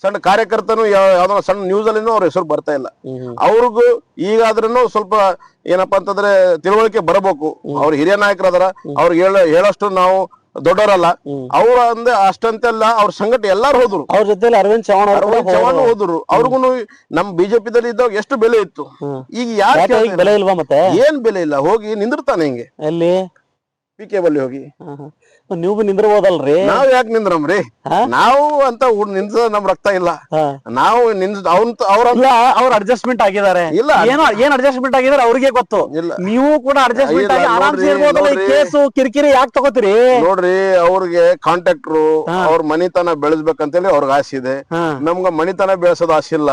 Speaker 2: ಸಣ್ಣ ಕಾರ್ಯಕರ್ತನು ಯಾವ್ದೋ ಸಣ್ಣ ನ್ಯೂಸ್ ಅಲ್ಲಿ ಅವ್ರ ಹೆಸರು ಬರ್ತಾ ಇಲ್ಲ. ಅವ್ರಿಗೂ ಈಗಾದ್ರೂ ಸ್ವಲ್ಪ ಏನಪ್ಪಾ ಅಂತಂದ್ರೆ ತಿಳುವಳಿಕೆ ಬರಬೇಕು. ಅವ್ರ ಹಿರಿಯ ನಾಯಕರು ಅದಾರ, ಅವ್ರಿಗೆ ಹೇಳಷ್ಟು ನಾವು ದೊಡ್ಡವರಲ್ಲ. ಅವ್ರ ಅಂದ್ರೆ ಅಷ್ಟಂತೆಲ್ಲ ಅವ್ರ ಸಂಘಟ ಎಲ್ಲಾರು ಹೋದ್ರು.
Speaker 1: ಅವ್ರ ಜೊತೆ ಅರವಿಂದ್
Speaker 2: ಚವಾಣ್ ಹೋದ್ರು. ಅವ್ರಿಗೂ ನಮ್ ಬಿಜೆಪಿದಲ್ಲಿ ಇದ್ದಾಗ ಎಷ್ಟು ಬೆಲೆ ಇತ್ತು, ಈಗ ಯಾರು
Speaker 1: ಬೆಲೆ ಇಲ್ವಾ? ಮತ್ತೆ
Speaker 2: ಏನ್ ಬೆಲೆ ಇಲ್ಲ, ಹೋಗಿ ನಿಂದಿರ್ತಾನೆ ಹಿಂಗೆ
Speaker 1: ಎಲ್ಲಿ
Speaker 2: PK ಬಲ್ಲಿ ಹೋಗಿ.
Speaker 1: ನೀವು ನಿಂದ್ರಬೋದಲ್ರಿ?
Speaker 2: ನಾವ್ ಯಾಕೆ ನಿಂದ್ರಮ್ರಿ? ನಾವು ಅಂತ ನಿಂದ ನಮ್ ರಕ್ತ ಇಲ್ಲ. ನಾವು
Speaker 1: ಅವ್ರ ಅಡ್ಜಸ್ಟ್ಮೆಂಟ್ ಆಗಿದ್ದಾರೆ.
Speaker 2: ಇಲ್ಲ,
Speaker 1: ಏನ್ ಅಡ್ಜಸ್ಟ್ಮೆಂಟ್ ಆಗಿದ್ದಾರೆ ಅವ್ರಿಗೆ ಗೊತ್ತು. ನೀವು ಕೂಡ ಅಡ್ಜಸ್ಟ್ಮೆಂಟ್ ಆಗಿ ಆರಾಮ್ಸೆ ಇರ್ಬೋದಲ್ಲ. ಕೇಸು ಕಿರಿಕಿರಿ ಯಾಕೆ ತಗೋತೀರಿ?
Speaker 2: ನೋಡ್ರಿ, ಅವ್ರಿಗೆ ಕಾಂಟ್ರಾಕ್ಟ್ರು ಅವ್ರ ಮನಿತನ ಬೆಳೆಸ್ಬೇಕಂತೇಳಿ ಅವ್ರಿಗೆ ಆಸೆ ಇದೆ. ನಮ್ಗ ಮನಿತನ ಬೆಳೆಸೋದ್ ಆಸೆ ಇಲ್ಲ,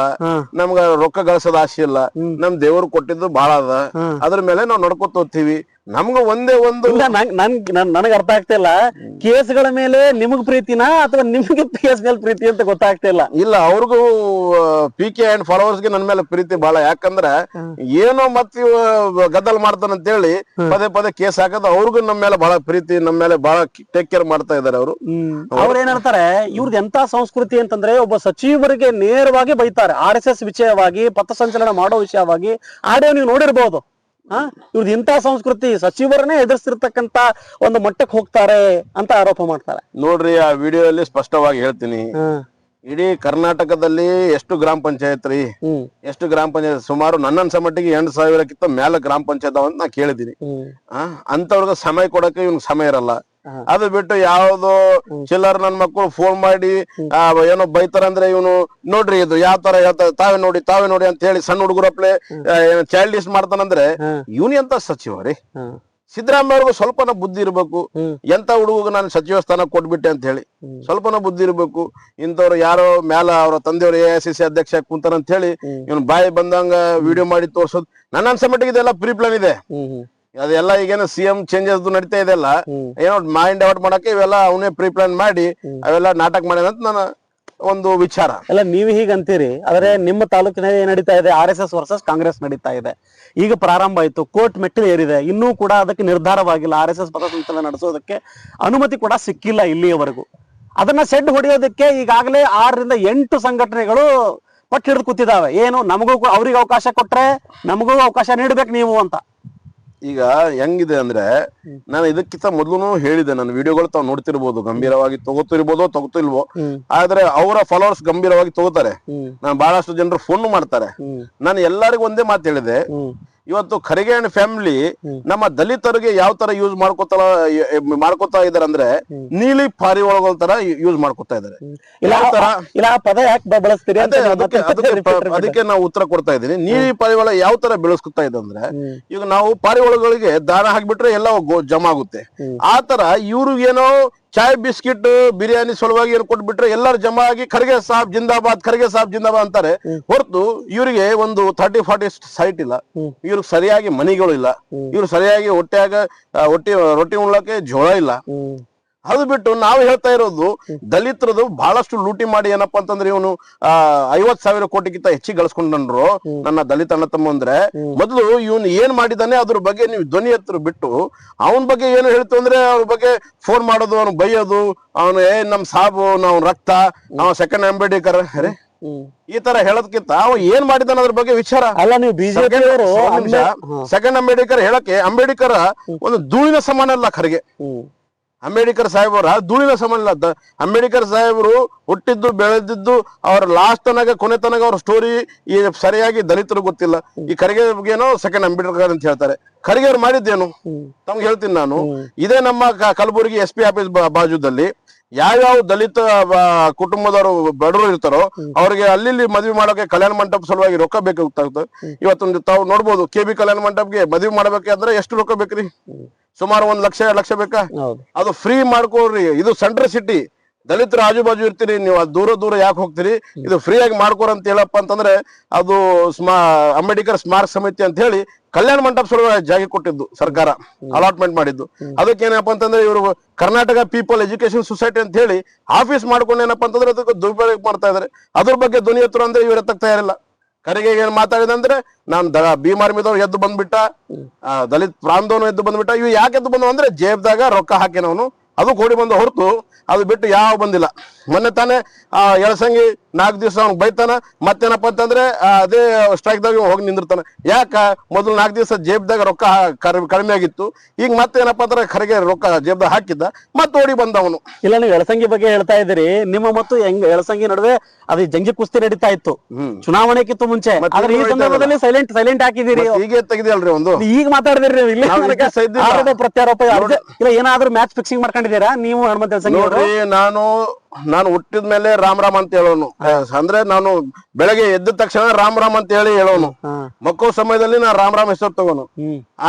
Speaker 2: ನಮ್ಗ ರೊಕ್ಕ ಗಳಿಸೋದ್ ಆಸೆ ಇಲ್ಲ. ನಮ್ ದೇವ್ರು ಕೊಟ್ಟಿದ್ದು ಬಾಳ ಅದ, ಅದ್ರ ಮೇಲೆ ನಾವ್ ನಡ್ಕೊತ ಹೋಗ್ತೀವಿ. ನಮ್ಗ ಒಂದೇ ಒಂದು
Speaker 1: ನನಗ್ ಅರ್ಥ ಆಗ್ತಾ ಇಲ್ಲ. ಕೇಸ್ಗಳ ಮೇಲೆ ನಿಮಗ್ ಪ್ರೀತಿನಾ ಅಥವಾ ನಿಮ್ಗೆ ಕೇಸ್ ಮೇಲೆ ಪ್ರೀತಿ ಅಂತ ಗೊತ್ತಾಗ್ತಾ ಇಲ್ಲ.
Speaker 2: ಇಲ್ಲ, ಅವ್ರಿಗೂ PK ಅಂಡ್ ಫಾಲೋವರ್ಸ್ ಗೆ ನನ್ ಮೇಲೆ ಪ್ರೀತಿ ಬಹಳ. ಯಾಕಂದ್ರ ಏನೋ ಮತ್ತೆ ಗದ್ದಲ್ ಮಾಡ್ತಾನಂತೇಳಿ ಪದೇ ಪದೇ ಕೇಸ್ ಹಾಕೋದು. ಅವ್ರಿಗೂ ನಮ್ಮ ಮೇಲೆ ಬಹಳ ಪ್ರೀತಿ, ನಮ್ಮ ಮೇಲೆ ಬಹಳ ಟೇಕ್ ಕೇರ್ ಮಾಡ್ತಾ ಇದಾರೆ ಅವರು.
Speaker 1: ಅವ್ರು ಏನ್ ಹೇಳ್ತಾರೆ, ಇವ್ರದ್ದು ಎಂತ ಸಂಸ್ಕೃತಿ ಅಂತಂದ್ರೆ ಒಬ್ಬ ಸಚಿವರಿಗೆ ನೇರವಾಗಿ ಬೈತಾರೆ. RSS ವಿಷಯವಾಗಿ, ಪಥಸಂಚಲನ ಮಾಡೋ ವಿಷಯವಾಗಿ ಆಡಿಯೋ ನೀವು ನೋಡಿರ್ಬಹುದು. ಇವ್ರದ್ದು ಇಂಥ ಸಂಸ್ಕೃತಿ, ಸಚಿವರನ್ನೇ ಎದುರಿಸ್ತಿರ್ತಕ್ಕಂತ ಒಂದು ಮಟ್ಟಕ್ಕೆ ಹೋಗ್ತಾರೆ ಅಂತ ಆರೋಪ ಮಾಡ್ತಾರೆ.
Speaker 2: ನೋಡ್ರಿ, ಆ ವಿಡಿಯೋ ಅಲ್ಲಿ ಸ್ಪಷ್ಟವಾಗಿ ಹೇಳ್ತೀನಿ. ಇಡೀ ಕರ್ನಾಟಕದಲ್ಲಿ ಎಷ್ಟು ಗ್ರಾಮ ಪಂಚಾಯತ್ ರೀ? ಎಷ್ಟು ಗ್ರಾಮ ಪಂಚಾಯತ್? ಸುಮಾರು ನನ್ನ ಮಟ್ಟಿಗೆ 8,000ಕ್ಕಿಂತ ಮೇಲೆ ಗ್ರಾಮ ಪಂಚಾಯತ್ ಅಂತ ನಾ ಕೇಳಿದೀನಿ. ಅಂತವ್ರಿಗೆ ಸಮಯ ಕೊಡಕ್ಕೆ ಇವ್ನ ಸಮಯ ಇರಲ್ಲ. ಅದು ಬಿಟ್ಟು ಯಾವ್ದೋ ಚಿಲ್ಲರ್ ನನ್ ಮಕ್ಕಳು ಫೋನ್ ಮಾಡಿ ಏನೋ ಬೈತಾರಂದ್ರೆ ಇವನು ನೋಡ್ರಿ ಇದು ಯಾವ ತರ ಹೇಳ್ತಾರೆ, ತಾವೇ ನೋಡಿ ಅಂತ ಹೇಳಿ ಸಣ್ಣ ಹುಡುಗರಪ್ಲೆ ಚೈಲ್ಡಿಶ್ ಮಾಡ್ತಾನಂದ್ರೆ ಇವನ್ ಎಂತ ಸಚಿವ ರೀ? ಸಿದ್ದರಾಮಯ್ಯ ಅವ್ರಿಗೂ ಸ್ವಲ್ಪನ ಬುದ್ಧಿ ಇರ್ಬೇಕು. ಎಂತ ಹುಡುಗ ನಾನು ಸಚಿವ ಸ್ಥಾನ ಕೊಟ್ಬಿಟ್ಟೆ ಅಂತ ಹೇಳಿ ಸ್ವಲ್ಪನ ಬುದ್ಧಿ ಇರ್ಬೇಕು. ಇಂಥವ್ರು ಯಾರೋ ಮ್ಯಾಲ ಅವ್ರ ತಂದೆಯವರು AICC ಅಧ್ಯಕ್ಷ ಕುಂತಾರಂತ ಹೇಳಿ ಇವನ್ ಬಾಯಿ ಬಂದಂಗ ವಿಡಿಯೋ ಮಾಡಿ ತೋರ್ಸೋದು. ನನ್ನ ಅನ್ಸ ಮಟ್ಟಿಗೆ ಇದೆಲ್ಲ ಪ್ರೀ ಪ್ಲಾನ್ ಇದೆ. ಅದೆಲ್ಲ ಈಗೇನೋ CM ಚೇಂಜಸ್ ನಡೀತಾ ಇದೆಲ್ಲ, ಏನೋ ಮೈಂಡ್ ಡೈವರ್ಟ್ ಮಾಡಕ್ಕೆ ಇವೆಲ್ಲ ಅವನೇ ಪ್ರೀ ಪ್ಲಾನ್ ಮಾಡಿ ಅವೆಲ್ಲ ನಾಟಕ ಮಾಡ್ಯಾನ ಅಂತ ನನ್ನ ಒಂದು ವಿಚಾರ.
Speaker 1: ಅಲ್ಲ, ನೀವು ಹೀಗಂತೀರಿ, ಆದ್ರೆ ನಿಮ್ಮ ತಾಲೂಕಿನಲ್ಲಿ ಏನ್ ನಡೀತಾ ಇದೆ? RSS ವರ್ಸಸ್ ಕಾಂಗ್ರೆಸ್ ನಡೀತಾ ಇದೆ. ಈಗ ಪ್ರಾರಂಭ ಆಯ್ತು, ಕೋರ್ಟ್ ಮೆಟ್ಟಿಲು ಏರಿದೆ, ಇನ್ನೂ ಕೂಡ ಅದಕ್ಕೆ ನಿರ್ಧಾರವಾಗಿಲ್ಲ. RSS ಪಥಸಂಚಲನ ನಡೆಸೋದಕ್ಕೆ ಅನುಮತಿ ಕೂಡ ಸಿಕ್ಕಿಲ್ಲ ಇಲ್ಲಿಯವರೆಗೂ. ಅದನ್ನ ಸೆಡ್ ಹೊಡೆಯೋದಕ್ಕೆ ಈಗಾಗಲೇ 6 ರಿಂದ 8 ಸಂಘಟನೆಗಳು ಪಟ್ಟು ಹಿಡಿದು ಕೂತಿದಾವೆ. ಏನು, ನಮಗೂ ಅವ್ರಿಗೆ ಅವಕಾಶ ಕೊಟ್ರೆ ನಮಗೂ ಅವಕಾಶ ನೀಡ್ಬೇಕು ನೀವು ಅಂತ.
Speaker 2: ಈಗ ಹೆಂಗಿದೆ ಅಂದ್ರೆ, ನಾನು ಇದಕ್ಕಿಂತ ಮೊದ್ಲು ಹೇಳಿದೆ, ನನ್ನ ವಿಡಿಯೋಗಳು ತಾವು ನೋಡ್ತಿರ್ಬೋದು, ಗಂಭೀರವಾಗಿ ತಗೋತಿಲ್ವೋ, ಆದ್ರೆ ಅವರ ಫಾಲೋವರ್ಸ್ ಗಂಭೀರವಾಗಿ ತಗೋತಾರೆ. ನಾನು ಬಹಳಷ್ಟು ಜನರು ಫೋನ್ ಮಾಡ್ತಾರೆ. ನಾನು ಎಲ್ಲರಿಗೂ ಒಂದೇ ಮಾತು ಹೇಳಿದೆ, ಇವತ್ತು ಖರ್ಗೆ ಅಂಡ್ ಫ್ಯಾಮಿಲಿ ನಮ್ಮ ದಲಿತರಿಗೆ ಯಾವ ತರ ಯೂಸ್ ಮಾಡ್ಕೋತಾ ಇದಾರೆ ಅಂದ್ರೆ ನೀಲಿ ಪಾರಿವಾಳಗಳ ತರ ಯೂಸ್ ಮಾಡ್ಕೋತಾ ಇದಾರೆ. ಅದಕ್ಕೆ ನಾವು ಉತ್ತರ ಕೊಡ್ತಾ ಇದ್ದೀನಿ. ನೀಲಿ ಪಾರಿವಾಳ ಯಾವ ತರ ಬೆಳೆಸ್ಕೊತಾ ಇದೆ ಅಂದ್ರೆ, ಈಗ ನಾವು ಪಾರಿವಾಳಗಳಿಗೆ ದಾನ ಹಾಕ್ಬಿಟ್ರೆ ಎಲ್ಲ ಜಮಾ ಆಗುತ್ತೆ. ಆ ತರ ಇವ್ರು ಏನೋ ಚಾಯ್ ಬಿಸ್ಕಿಟ್ ಬಿರಿಯಾನಿ ಸಲುವಾಗಿ ಏನು ಕೊಟ್ಬಿಟ್ರೆ ಎಲ್ಲರೂ ಜಮಾ ಆಗಿ ಖರ್ಗೆ ಸಾಬ್ ಜಿಂದಾಬಾದ್ ಅಂತಾರೆ. ಹೊರತು ಇವರಿಗೆ ಒಂದು 30-40 ಸೈಟ್ ಇಲ್ಲ, ಇವ್ರಿಗೆ ಸರಿಯಾಗಿ ಮನಿಗಳು ಇಲ್ಲ, ಇವ್ರು ಸರಿಯಾಗಿ ರೊಟ್ಟಿ ಉಣ್ಲಕ್ಕೆ ಜೋಳ ಇಲ್ಲ. ಅದು ಬಿಟ್ಟು ನಾವು ಹೇಳ್ತಾ ಇರೋದು ದಲಿತರದು ಬಹಳಷ್ಟು ಲೂಟಿ ಮಾಡಿ ಏನಪ್ಪಾ ಅಂತಂದ್ರೆ ಇವನು 50,000 ಕೋಟಿಗಿಂತ ಹೆಚ್ಚಿಗೆ ಗಳಿಸ್ಕೊಂಡ್ರು ನನ್ನ ದಲಿತ ಅಣ್ಣ ತಮ್ಮ ಅಂದ್ರೆ ಮೊದಲು ಇವನು ಏನ್ ಮಾಡಿದಾನೆ ಅದ್ರ ಬಗ್ಗೆ ನೀವು ಧ್ವನಿ ಎತ್ತರು ಬಿಟ್ಟು ಅವನ ಬಗ್ಗೆ ಏನು ಹೇಳ್ತು ಅಂದ್ರೆ ಅವ್ರ ಬಗ್ಗೆ ಫೋನ್ ಮಾಡೋದು ಅವ್ನು ಬೈಯೋದು ಅವನು ನಮ್ ಸಾಬು ನಾವು ರಕ್ತ ನಾವು ಸೆಕೆಂಡ್ ಅಂಬೇಡ್ಕರ್ ಅರೆ ಈ ತರ ಹೇಳೋದಕ್ಕಿಂತ ಅವ ಏನ್ ಮಾಡಿದಾನ ಅದ್ರ ಬಗ್ಗೆ ವಿಚಾರ
Speaker 1: ಅಲ್ಲ. ನೀವು ಬಿಜೆಪಿ
Speaker 2: ಸೆಕೆಂಡ್ ಅಂಬೇಡ್ಕರ್ ಹೇಳಕ್ಕೆ ಅಂಬೇಡ್ಕರ್ ಒಂದು ಧೂಳಿನ ಸಮಾನ ಅಲ್ಲ ಖರ್ಗೆ. ಅಂಬೇಡ್ಕರ್ ಸಾಹೇಬರ ಧೂಳಿನ ಸಮಾನ ಇಲ್ಲ. ಅಂಬೇಡ್ಕರ್ ಸಾಹೇಬರು ಹುಟ್ಟಿದ್ದು ಬೆಳೆದಿದ್ದು ಅವ್ರ ಲಾಸ್ಟ್ ತನಕ ಕೊನೆ ತನಕ ಅವ್ರ ಸ್ಟೋರಿ ಈ ಸರಿಯಾಗಿ ದಲಿತರು ಗೊತ್ತಿಲ್ಲ. ಈ ಖರ್ಗೆ ಬಗ್ಗೆನೋ ಸೆಕೆಂಡ್ ಅಂಬೇಡ್ಕರ್ ಅಂತ ಹೇಳ್ತಾರೆ. ಖರ್ಗೆ ಅವ್ರು ಮಾಡಿದ್ದೇನು ತಮ್ಗೆ ಹೇಳ್ತೀನಿ ನಾನು. ಇದೇ ನಮ್ಮ ಕಲಬುರಗಿ SP ಆಫೀಸ್ ಬಾಜುದಲ್ಲಿ ಯಾವ್ಯಾವ ದಲಿತ ಕುಟುಂಬದವರು ಬಡವರು ಇರ್ತಾರೋ ಅವ್ರಿಗೆ ಅಲ್ಲಿ ಮದ್ವೆ ಮಾಡೋಕೆ ಕಲ್ಯಾಣ ಮಂಟಪ ಸಲುವಾಗಿ ರೊಕ್ಕ ಬೇಕಾಗ್ತದೆ. ಇವತ್ತೊಂದು ತಾವು ನೋಡ್ಬೋದು KB ಕಲ್ಯಾಣ ಮಂಟಪಕ್ಕೆ ಮದ್ವೆ ಮಾಡ್ಬೇಕಾದ್ರೆ ಎಷ್ಟು ರೊಕ್ಕ ಬೇಕ್ರಿ? ಸುಮಾರು 1 ಲಕ್ಷ 2 ಲಕ್ಷ ಬೇಕಾ? ಅದು ಫ್ರೀ ಮಾಡ್ಕೊಡ್ರಿ. ಇದು ಸೆಂಟ್ರಲ್ ಸಿಟಿ, ದಲಿತರ ಆಜು ಬಾಜು ಇರ್ತೀರಿ ನೀವು, ದೂರ ಯಾಕೆ ಹೋಗ್ತೀರಿ? ಇದು ಫ್ರೀ ಆಗಿ ಮಾಡ್ಕೊರ ಅಂತ ಹೇಳಪ್ಪ ಅಂತಂದ್ರೆ ಅದು ಅಂಬೇಡ್ಕರ್ ಸ್ಮಾರಕ ಸಮಿತಿ ಅಂತ ಹೇಳಿ ಕಲ್ಯಾಣ ಮಂಟಪ ಸಲುವಾಗಿ ಜಾಗ ಕೊಟ್ಟಿದ್ದು ಸರ್ಕಾರ ಅಲಾಟ್ಮೆಂಟ್ ಮಾಡಿದ್ದು. ಅದಕ್ಕೇನಪ್ಪ ಅಂತಂದ್ರೆ ಇವರು ಕರ್ನಾಟಕ ಪೀಪಲ್ ಎಜುಕೇಶನ್ ಸೊಸೈಟಿ ಅಂತ ಹೇಳಿ ಆಫೀಸ್ ಮಾಡ್ಕೊಂಡು ಏನಪ್ಪಾ ಅಂತಂದ್ರೆ ಅದಕ್ಕೆ ದುರುಪಯೋಗ ಮಾಡ್ತಾ ಇದಾರೆ. ಅದ್ರ ಬಗ್ಗೆ ಧ್ವನಿ ಎತ್ತರು ಅಂದ್ರೆ ಇವ್ರ ಎತ್ತಕ್ ತಯಾರಿಲ್ಲ. ಕರೆಗೆ ಏನ್ ಮಾತಾಡಿದೆ ಅಂದ್ರೆ ನಾನ್ ಭೀಮಾರ್ ಮಿದವ್ರು ಎದ್ದು ಬಂದ್ಬಿಟ್ಟ, ದಲಿತ ಪ್ರಾಂತವನು ಎದ್ದು ಬಂದ್ಬಿಟ್ಟ. ಇವ್ ಯಾಕೆ ಎದ್ದು ಬಂದವ ಅಂದ್ರೆ ಜೇಬ್ದಾಗ ರೊಕ್ಕ ಹಾಕಿನವನು ಅದು ಕೂಡಿ ಬಂದ ಹೊರತು ಅದು ಬಿಟ್ಟು ಯಾವ ಬಂದಿಲ್ಲ. ಮೊನ್ನೆ ತಾನೇ ಎಳಸಂಗಿ 4 ದಿವಸ ಅವ್ನು ಬೈತಾನ, ಮತ್ತೇನಪ್ಪ ಅಂತಂದ್ರೆ ಅದೇ ಸ್ಟ್ರೈಕ್ ದಾಗ ಹೋಗಿ ನಿಂದಿರ್ತಾನ. ಯಾಕ ಮೊದಲು 4 ದಿವಸ ಜೇಬ್ದಾಗ ರೊಕ್ಕ ಕಡಿಮೆ ಆಗಿತ್ತು, ಈಗ ಮತ್ತೇನಪ್ಪ ಅಂದ್ರೆ ಖರ್ಗೆ ರೊಕ್ಕ ಜೇಬ್ದಾಗ ಹಾಕಿದ್ದ ಮತ್ತೆ ಓಡಿ ಬಂದವನು.
Speaker 1: ಇಲ್ಲ, ನೀವು ಎಳಸಂಗಿ ಬಗ್ಗೆ ಹೇಳ್ತಾ ಇದ್ದೀರಿ. ನಿಮ್ಮ ಮತ್ತು ಎಳಸಂಗಿ ನಡುವೆ ಅದು ಜಂಗಿ ಕುಸ್ತಿ ನಡೀತಾ ಇತ್ತು ಚುನಾವಣೆಗಿಂತ ಮುಂಚೆ. ಆದ್ರೆ ಈ ಸಂದರ್ಭದಲ್ಲಿ ಸೈಲೆಂಟ್ ಹಾಕಿದಿರಿ.
Speaker 2: ಈಗ ತೆಗಿದಲ್ರಿ ಒಂದು,
Speaker 1: ಈಗ ಮಾತಾಡಿದಿರಿ ಪ್ರತ್ಯಾರೋಪ ಇಲ್ಲ. ಏನಾದ್ರೂ ಮ್ಯಾಚ್ ಫಿಕ್ಸಿಂಗ್ ಮಾಡ್ಕೊಂಡಿದ್ದೀರಾ ನೀವು ಹನುಮಂತ ಎಳಸಂಗಿ?
Speaker 2: ನೋಡ್ರಿ, ನಾನು ಹುಟ್ಟಿದ ಮೇಲೆ ರಾಮ್ ಅಂತ ಹೇಳೋನು. ಅಂದ್ರೆ ನಾನು ಬೆಳಗ್ಗೆ ಎದ್ದ ತಕ್ಷಣ ರಾಮ್ ಅಂತ ಹೇಳೋನು. ಮಕ್ಕಳ ಸಮಯದಲ್ಲಿ ನಾ ರಾಮ್ ಹೆಸರು ತಗೋನು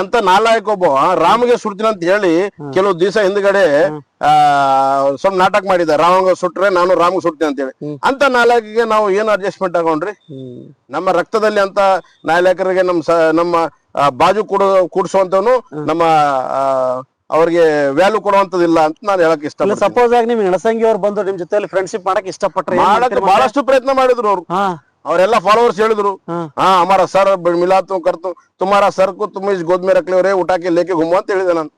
Speaker 2: ಅಂತ ನಾಲಾಯಕ ಒಬ್ಬ ರಾಮ್ಗೆ ಸುಡ್ತೀನಿ ಅಂತ ಹೇಳಿ ಕೆಲವು ದಿವಸ ಹಿಂದ್ಗಡೆ ಸ್ವಲ್ಪ ನಾಟಕ ಮಾಡಿದ. ರಾಮಂಗ ಸುಟ್ರೆ ನಾನು ರಾಮ್ಗೆ ಸುಡ್ತೀನಿ ಅಂತ ಹೇಳಿ. ಅಂತ ನಾಲಾಯಕಿಗೆ ನಾವು ಏನ್ ಅಡ್ಜಸ್ಟ್ಮೆಂಟ್ ಆಗೋಣ್ರಿ? ನಮ್ಮ ರಕ್ತದಲ್ಲಿ ಅಂತ ನಾಯಕರಿಗೆ ನಮ್ಮ ಬಾಜು ಕೂಡಿಸುವಂತವನು ನಮ್ಮ ಅವ್ರಿಗೆ ವ್ಯಾಲ್ಯೂ ಕೊಡುವಂತದಿಲ್ಲ ಅಂತ ನಾನು ಹೇಳಕ್ ಇಷ್ಟ.
Speaker 1: ಸಪೋಸ್ ಆಗಿ ನಿಮ್ ಎಳಸಂಗಿ ಅವ್ರು ಬಂದು ನಿಮ್ ಜೊತೆ ಫ್ರೆಂಡ್ಶಿಪ್ ಮಾಡಕ್ ಇಷ್ಟಪಟ್ರೆ
Speaker 2: ಬಹಳಷ್ಟು ಪ್ರಯತ್ನ ಮಾಡಿದ್ರು ಅವ್ರು. ಅವರೆಲ್ಲ ಫಾಲೋವರ್ಸ್ ಹೇಳಿದ್ರು, ಹಮಾರ ಸರ್ ಮಿಲಾ ಕರ್ತು ತುಮಾರ ಸರ್ಕು ತುಮ್ ಇಸ್ ಗೋದ್ ಮೇ ರಕ್ಲೇವ್ರೆ ಊಟಕ್ಕೆ ಲೇಕೆ ಗುಮ್ಮ ಅಂತ ಹೇಳಿದೆ ನಾನು.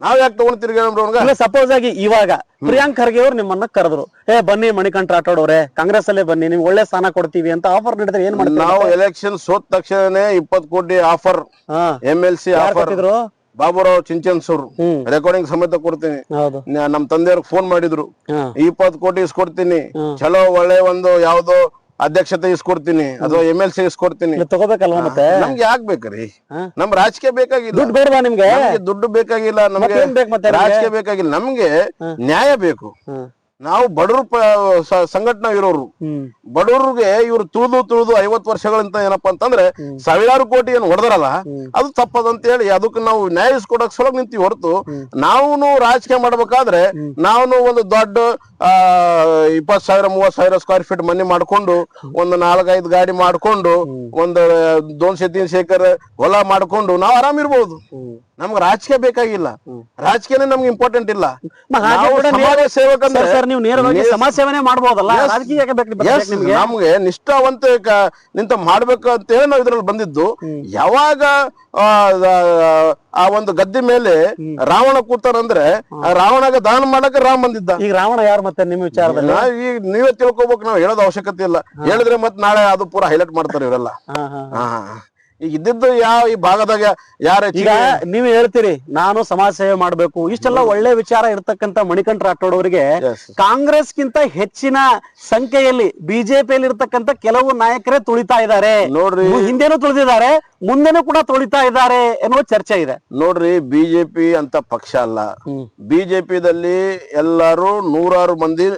Speaker 2: ನಾವ್ ಯಾಕೆ ತಗೊಂಡ್ ತಿರ್ಗಿ
Speaker 1: ಸಪೋಸ್ ಆಗಿ ಇವಾಗ ಪ್ರಿಯಾಂಕ್ ಖರ್ಗೆ ಅವ್ರು ನಿಮ್ಮನ್ನ ಕರೆದ್ರು, ಬನ್ನಿ ಮಣಿಕಂಠ ರಾಠೋಡ್ ಅವ್ರೆ ಕಾಂಗ್ರೆಸ್ ಅಲ್ಲೇ ಬನ್ನಿ, ನಿಮ್ಗೆ ಒಳ್ಳೆ ಸ್ಥಾನ ಕೊಡ್ತೀವಿ ಅಂತ ಆಫರ್ ನೀಡಿದ್ರೆ ಏನ್ ಮಾಡ್ತೀವಿ?
Speaker 2: ನಾವು ಎಲೆಕ್ಷನ್ ಸೋತ ತಕ್ಷಣನೇ 20 ಕೋಟಿ offer MLC offer Baburao Chinchansur recording ಸಮೇತ ಕೊಡ್ತೀನಿ. ನಮ್ ತಂದೆಯವ್ರಿಗೆ ಫೋನ್ ಮಾಡಿದ್ರು, 20 ಕೋಟಿ ಇಸ್ಕೊಡ್ತೀನಿ, ಚಲೋ ಒಳ್ಳೆ ಒಂದು ಯಾವ್ದೋ ಅಧ್ಯಕ್ಷತೆ ಇಸ್ಕೊಡ್ತೀನಿ ಅಥವಾ MLC ಇಸ್ಕೊಡ್ತೀನಿ.
Speaker 1: ತಗೋಬೇಕಲ್ವಾ? ಮತ್ತೆ
Speaker 2: ನಮ್ಗೆ ಯಾಕೆ ಬೇಕ್ರಿ? ನಮ್ ರಾಜಕೀಯ ಬೇಕಾಗಿಲ್ಲ,
Speaker 1: ನಿಮ್ಗೆ
Speaker 2: ದುಡ್ಡು ಬೇಕಾಗಿಲ್ಲ, ನಮ್ಗೆ ರಾಜಕೀಯ ಬೇಕಾಗಿಲ್ಲ, ನಮ್ಗೆ ನ್ಯಾಯ ಬೇಕು. ನಾವು ಬಡವರು ಸಂಘಟನಾ ಇರೋರು, ಬಡವರಿಗೆ ಇವ್ರು ತುಳಿದು 50 ವರ್ಷಗಳಿಂದ ಏನಪ್ಪಾ ಅಂತಂದ್ರೆ ಸಾವಿರಾರು ಕೋಟಿ ಏನು ಹೊಡೆದಾರಲ್ಲ ಅದು ತಪ್ಪದಂತ ಹೇಳಿ ಅದಕ್ಕೆ ನಾವು ನ್ಯಾಯ ಇಸ್ಕೊಡಕ್ ಸಲುವಾಗಿ ನಿಂತೀವಿ ಹೊರತು ನಾವು ರಾಜಕೀಯ ಮಾಡ್ಬೇಕಾದ್ರೆ ನಾವು ಒಂದು ದೊಡ್ಡ 20,000 30,000 ಸ್ಕ್ವೇರ್ ಫೀಟ್ ಮನೆ ಮಾಡ್ಕೊಂಡು ಒಂದು 4-5 ಗಾಡಿ ಮಾಡ್ಕೊಂಡು ಒಂದು 200-300 ಎಕರೆ ಹೊಲ ಮಾಡ್ಕೊಂಡು ನಾವು ಆರಾಮಿರ್ಬೋದು. ನಮ್ಗೆ ರಾಜಕೀಯ ಬೇಕಾಗಿಲ್ಲ, ರಾಜಕೀಯನೇ ನಮ್ಗೆ ಇಂಪಾರ್ಟೆಂಟ್ ಇಲ್ಲ. ಸಮಾಜ ಸೇವಕಂದ್ರೆ
Speaker 1: ನೀವು ನೇರವಾಗಿ ಸಮಾಜ ಸೇವನೆ ಮಾಡಬಹುದಲ್ಲ, ರಾಜಕೀಯ
Speaker 2: ನಮ್ಗೆ ನಿಷ್ಠಾವಂತ ನಿಂತ ಮಾಡ್ಬೇಕು ಅಂತ ಹೇಳಿ ನಾವು ಇದ್ರಲ್ಲಿ ಬಂದಿದ್ದು. ಯಾವಾಗ ಆ ಒಂದು ಗದ್ದೆ ಮೇಲೆ ರಾವಣ ಕೂತಾರಂದ್ರೆ ರಾವಣಗ ದಾನ ಮಾಡಕ್ಕೆ ರಾಮ್ ಬಂದಿದ್ದ.
Speaker 1: ಈಗ ರಾವಣ ಯಾರು ಮತ್ತೆ ನಿಮ್ಮ ವಿಚಾರದಲ್ಲಿ?
Speaker 2: ಈಗ ನೀವೇ ತಿಳ್ಕೊಬೇಕು, ನಾವು ಹೇಳೋದು ಅವಶ್ಯಕತೆ ಇಲ್ಲ. ಹೇಳಿದ್ರೆ ಮತ್ತೆ ನಾಳೆ ಅದು ಪೂರಾ ಹೈಲೈಟ್ ಮಾಡ್ತಾರೆ ಇವರೆಲ್ಲ. ಈಗ ಇದ್ದಿದ್ದು ಈ ಭಾಗದಾಗ ಯಾರ
Speaker 1: ಈಗ ನೀವು ಹೇಳ್ತೀರಿ ನಾನು ಸಮಾಜ ಸೇವೆ ಮಾಡ್ಬೇಕು, ಇಷ್ಟೆಲ್ಲ ಒಳ್ಳೆ ವಿಚಾರ ಇರ್ತಕ್ಕಂತ ಮಣಿಕಂಠ ರಾಠೋಡ್ ಅವರಿಗೆ ಕಾಂಗ್ರೆಸ್ಗಿಂತ ಹೆಚ್ಚಿನ ಸಂಖ್ಯೆಯಲ್ಲಿ ಬಿಜೆಪಿಯಲ್ಲಿ ಇರ್ತಕ್ಕಂತ ಕೆಲವು ನಾಯಕರೇ ತುಳಿತಾ ಇದ್ದಾರೆ. ನೋಡ್ರಿ, ಹಿಂದೆನೂ ತುಳಿದಿದ್ದಾರೆ, ಮುಂದೆನೂ ಕೂಡ ತುಳಿತಾ ಇದ್ದಾರೆ ಎನ್ನುವ ಚರ್ಚೆ ಇದೆ.
Speaker 2: ನೋಡ್ರಿ, ಬಿಜೆಪಿ ಅಂತ ಪಕ್ಷ ಅಲ್ಲ. ಬಿಜೆಪಿದಲ್ಲಿ ಎಲ್ಲರೂ 100 ಮಂದಿ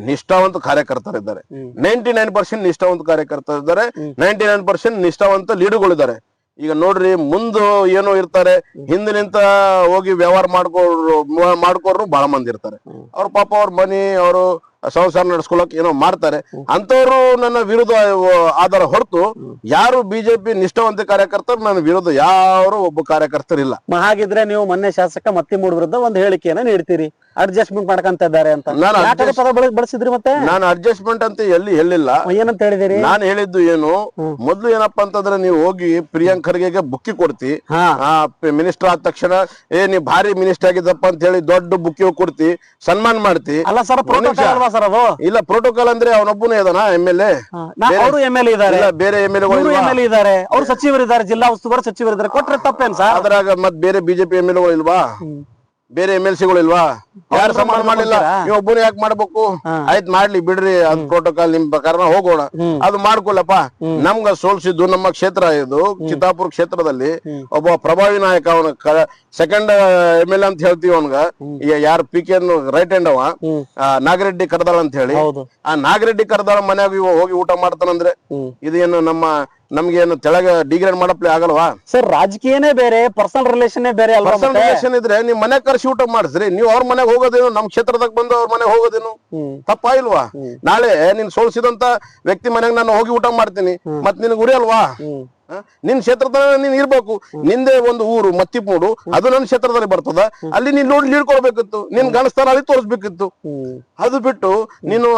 Speaker 2: ನಿಷ್ಠಾವಂತ ಕಾರ್ಯಕರ್ತರಿದ್ದಾರೆ. 99% ನಿಷ್ಠಾವಂತ ಕಾರ್ಯಕರ್ತರಿದ್ದಾರೆ, 99% ನಿಷ್ಠಾವಂತ ಲೀಡರ್ಗಳಿದ್ದಾರೆ. ಈಗ ನೋಡ್ರಿ, ಮುಂದೆ ಏನೋ ಇರ್ತಾರೆ, ಹಿಂದೆ ನಿಂತ ಹೋಗಿ ವ್ಯವಹಾರ ಮಾಡ್ಕೋರು ಬಹಳ ಮಂದಿ ಇರ್ತಾರೆ. ಅವ್ರ ಪಾಪ ಅವ್ರ ಮನಿ ಅವರು ಸಂಸಾರ ನಡೆಸ್ಕೊಳಕ್ ಏನೋ ಮಾಡ್ತಾರೆ ಅಂತವ್ರು ನನ್ನ ವಿರುದ್ಧ ಆಧಾರ ಹೊರತು ಯಾರು ಬಿಜೆಪಿ ನಿಷ್ಠಾವಂತ ಕಾರ್ಯಕರ್ತರು ನನ್ನ ವಿರುದ್ಧ ಯಾರು ಒಬ್ಬ ಕಾರ್ಯಕರ್ತರಿಲ್ಲ.
Speaker 1: ಹಾಗಿದ್ರೆ ನೀವು ಮೊನ್ನೆ ಶಾಸಕ ಮತ್ತಿಮೂಡ್ ವಿರುದ್ಧ ಒಂದು ಹೇಳಿಕೆಯನ್ನ ನೀಡ್ತೀರಿ, ಅಡ್ಜಸ್ಟ್ಮೆಂಟ್ ಮಾಡ್ಕೊಂತ ಇದ್ದಾರೆ ಅಂತ. ಯಾಕಂದ್ರೆ ಪದ ಬಳಸಿದ್ರಿ ಮತ್ತೆ?
Speaker 2: ನಾನು ಅಡ್ಜಸ್ಟ್ಮೆಂಟ್ ಅಂತ ಎಲ್ಲಿ ಹೇಳಿಲ್ಲ.
Speaker 1: ಏನಂತ ಹೇಳಿದಿರಿ?
Speaker 2: ನಾನು ಹೇಳಿದ್ದು ಏನು, ಮೊದ್ಲು ಏನಪ್ಪಾ ಅಂತಂದ್ರೆ ನೀವು ಹೋಗಿ ಪ್ರಿಯಾಂಕ್ ಖರ್ಗೆಗೆ ಬುಕ್ಕಿ ಕೊಡ್ತಿ, ಮಿನಿಸ್ಟರ್ ಆದ ತಕ್ಷಣ ನೀ ಭಾರಿ ಮಿನಿಸ್ಟರ್ ಆಗಿದ್ದಪ್ಪ ಅಂತ ಹೇಳಿ ದೊಡ್ಡ ಬುಕ್ಕಿ ಕೊಡ್ತಿ, ಸನ್ಮಾನ ಮಾಡ್ತಿ.
Speaker 1: ಅಲ್ಲ ಸರ್, ಪ್ರೋಟೋಕಾಲ್ ಅಲ್ವಾ ಸರ್ ಅದು?
Speaker 2: ಇಲ್ಲ, ಪ್ರೋಟೋಕಾಲ್ ಅಂದ್ರೆ ಅವನೊಬ್ಬನೇ ಇದಾನ MLA?
Speaker 1: ಅವರು MLA ಇದ್ದಾರೆ,
Speaker 2: ಬೇರೆ
Speaker 1: MLA ಇದ್ದಾರೆ, ಅವ್ರು ಸಚಿವರಿದ್ದಾರೆ, ಜಿಲ್ಲಾ ಉಸ್ತುವಾರಿ ಸಚಿವರಿದ್ದಾರೆ. ಕೊಟ್ರೆ ತಪ್ಪೇನ್ ಸರ್?
Speaker 2: ಅದ್ರಾಗ ಮತ್ ಬೇರೆ ಬಿಜೆಪಿ MLA ಇಲ್ವಾ? ಬೇರೆ MLC-ಗಳು ಇಲ್ವಾ? ಯಾರು ಸನ್ಮಾನ ಮಾಡ್ಲಿಲ್ಲ, ನೀವು ಒಬ್ಬನೇ ಯಾಕೆ ಮಾಡ್ಬೇಕು? ಆಯ್ತು ಮಾಡ್ಲಿ ಬಿಡ್ರಿ, ಅದ್ ಪ್ರೋಟೋಕಾಲ್ ನಿಮ್ ಪ್ರಕಾರ ಹೋಗೋಣ, ಅದು ಮಾಡ್ಕೊಲ್ಲಪ್ಪ. ನಮ್ಗ ಸೋಲ್ಸಿದ್ದು ನಮ್ಮ ಕ್ಷೇತ್ರ, ಇದು ಚಿತ್ತಾಪುರ ಕ್ಷೇತ್ರದಲ್ಲಿ ಒಬ್ಬ ಪ್ರಭಾವಿ ನಾಯಕ, ಅವನ ಸೆಕೆಂಡ್ MLA ಅಂತ ಹೇಳ್ತೀವಿ. ಅವನ್ಗ ಯಾರು PK ರೈಟ್ ಹ್ಯಾಂಡ್ ಅವ, ನಾಗರೆಡ್ಡಿ ಕರ್ದಾಳ ಅಂತ ಹೇಳಿ, ಆ ನಾಗರೆಡ್ಡಿ ಕರ್ದಾಳ ಮನ್ಯಾಗ ಹೋಗಿ ಊಟ ಮಾಡ್ತಾನಂದ್ರೆ ಇದೇನು ನಮ್ಗೇನು ತೆಳಗ ಡಿಗ್ರೇಡ್ ಮಾಡಪ್ಲೆ ಆಗಲ್ವಾ
Speaker 1: ಸರ್? ರಾಜಕೀಯನೇ ಬೇರೆ, ಪರ್ಸನಲ್ ರಿಲೇಷನ್ ಬೇರೆ ಅಲ್ವಾ?
Speaker 2: ಪರ್ಸನಲ್ ರಿಲೇಷನ್ ಇದ್ರೆ ನಿಮ್ ಮನೆ ಕರ್ಸಿ ಊಟ ಮಾಡಿಸ್ರಿ, ನೀವು ಅವ್ರ ಮನೆಗೆ ಹೋಗೋದೇನು, ನಮ್ ಕ್ಷೇತ್ರದಾಗ ಬಂದು ಅವ್ರ ಮನೆಗೆ ಹೋಗೋದೇನು ತಪ್ಪಾ ಇಲ್ವಾ? ನಾಳೆ ನೀನ್ ಸೋಲ್ಸಿದಂತ ವ್ಯಕ್ತಿ ಮನೆಗೆ ನಾನು ಹೋಗಿ ಊಟ ಮಾಡ್ತೀನಿ, ಮತ್ ನಿನಗೆ ಉರಿ ಅಲ್ವಾ? ನಿನ್ ಕ್ಷೇತ್ರದಲ್ಲಿ ನೀನ್ ಇರ್ಬೇಕು. ನಿಂದೆ ಒಂದು ಊರು ಮತ್ತಿಮೂಡು, ಅದು ನನ್ನ ಕ್ಷೇತ್ರದಲ್ಲಿ ಬರ್ತದ, ಅಲ್ಲಿ ನೀನ್ ನೋಡಿ ನೀಡ್ಕೊಳ್ಬೇಕಿತ್ತು, ನಿನ್ ಗಣಸ್ಥಾನ ಅಲ್ಲಿ ತೋರಿಸ್ಬೇಕಿತ್ತು. ಅದು ಬಿಟ್ಟು ನೀನು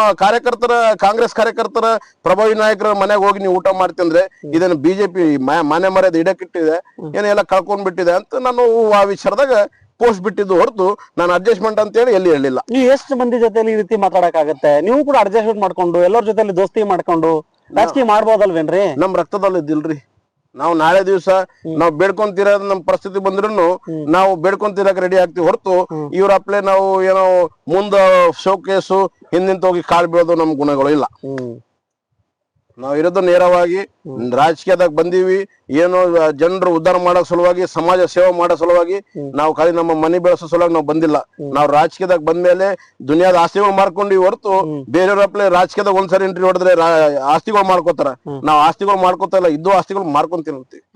Speaker 2: ಕಾಂಗ್ರೆಸ್ ಕಾರ್ಯಕರ್ತರ ಪ್ರಭಾವಿ ನಾಯಕರ ಮನೆಗೆ ಹೋಗಿ ನೀವು ಊಟ ಮಾಡ್ತಂದ್ರೆ ಇದನ್ನ ಬಿಜೆಪಿ ಮಾನ್ಯ ಮರ್ಯಾದೆ ಇಡಕ್ಕಿಟ್ಟಿದೆ, ಏನೆಲ್ಲ ಕಳ್ಕೊಂಡ್ ಬಿಟ್ಟಿದೆ ಅಂತ ನಾನು ಆ ವಿಚಾರದಾಗ ಪೋಸ್ಟ್ ಬಿಟ್ಟಿದ್ದು ಹೊರತು ನಾನು ಅಡ್ಜಸ್ಟ್ಮೆಂಟ್ ಅಂತ ಹೇಳಿ ಎಲ್ಲಿ ಹೇಳಿಲ್ಲ.
Speaker 1: ನೀವು ಎಷ್ಟು ಮಂದಿ ಜೊತೆ ಈ ರೀತಿ ಮಾತಾಡಕ್ಕಾಗತ್ತೆ? ನೀವು ಕೂಡ ಅಡ್ಜಸ್ಟ್ಮೆಂಟ್ ಮಾಡ್ಕೊಂಡು ಎಲ್ಲರ ಜೊತೆ ದೋಸ್ತಿ ಮಾಡ್ಕೊಂಡು ರಾಜಕೀಯ ಮಾಡ್ಬೋದಲ್ವೇನ್ರಿ?
Speaker 2: ನಮ್ ರಕ್ತದಲ್ಲಿ ಇದ್ದಿಲ್ರಿ. ನಾವು ನಾಳೆ ದಿವಸ ನಾವು ಬೇಡ್ಕೊಂತೀರ ನಮ್ ಪರಿಸ್ಥಿತಿ ಬಂದ್ರು ನಾವು ಬೇಡ್ಕೊಂತೀರಕ್ ರೆಡಿ ಆಗ್ತಿವಿ ಹೊರತು ಇವ್ರ ಅಪ್ಲೆ ನಾವು ಏನೋ ಮುಂದ ಶೋಕೇಸು ಹಿಂದಿಂತ ಹೋಗಿ ಕಾಲ್ ಬೀಳೋದು ನಮ್ ಗುಣಗಳು ಇಲ್ಲ. ನಾವ್ ಇರೋದು ನೇರವಾಗಿ ರಾಜಕೀಯದಾಗ ಬಂದೀವಿ, ಏನೋ ಜನರು ಉದ್ಧಾರ ಮಾಡೋ ಸಲುವಾಗಿ, ಸಮಾಜ ಸೇವೆ ಮಾಡೋ ಸಲುವಾಗಿ ನಾವು ಖಾಲಿ ನಮ್ಮ ಮನೆ ಬೆಳೆಸೋ ಸಲುವಾಗಿ ನಾವು ಬಂದಿಲ್ಲ. ನಾವು ರಾಜಕೀಯದಾಗ ಬಂದ್ಮೇಲೆ ದುನಿಯಾದ ಆಸ್ತಿಗಳು ಮಾಡ್ಕೊಂಡಿವಿ ಹೊರತು ಬೇರೆಯವ್ರ ಅಪ್ಲೆ ರಾಜಕೀಯದಾಗ ಒಂದ್ಸರಿ ಎಂಟ್ರಿ ಹೊಡೆದ್ರೆ ಆಸ್ತಿಗಳು ಮಾಡ್ಕೋತಾರ. ನಾವು ಆಸ್ತಿಗಳು ಮಾಡ್ಕೋತಾ ಇಲ್ಲ, ಇದ್ದು ಆಸ್ತಿಗಳು ಮಾಡ್ಕೊಂತೀವಿ.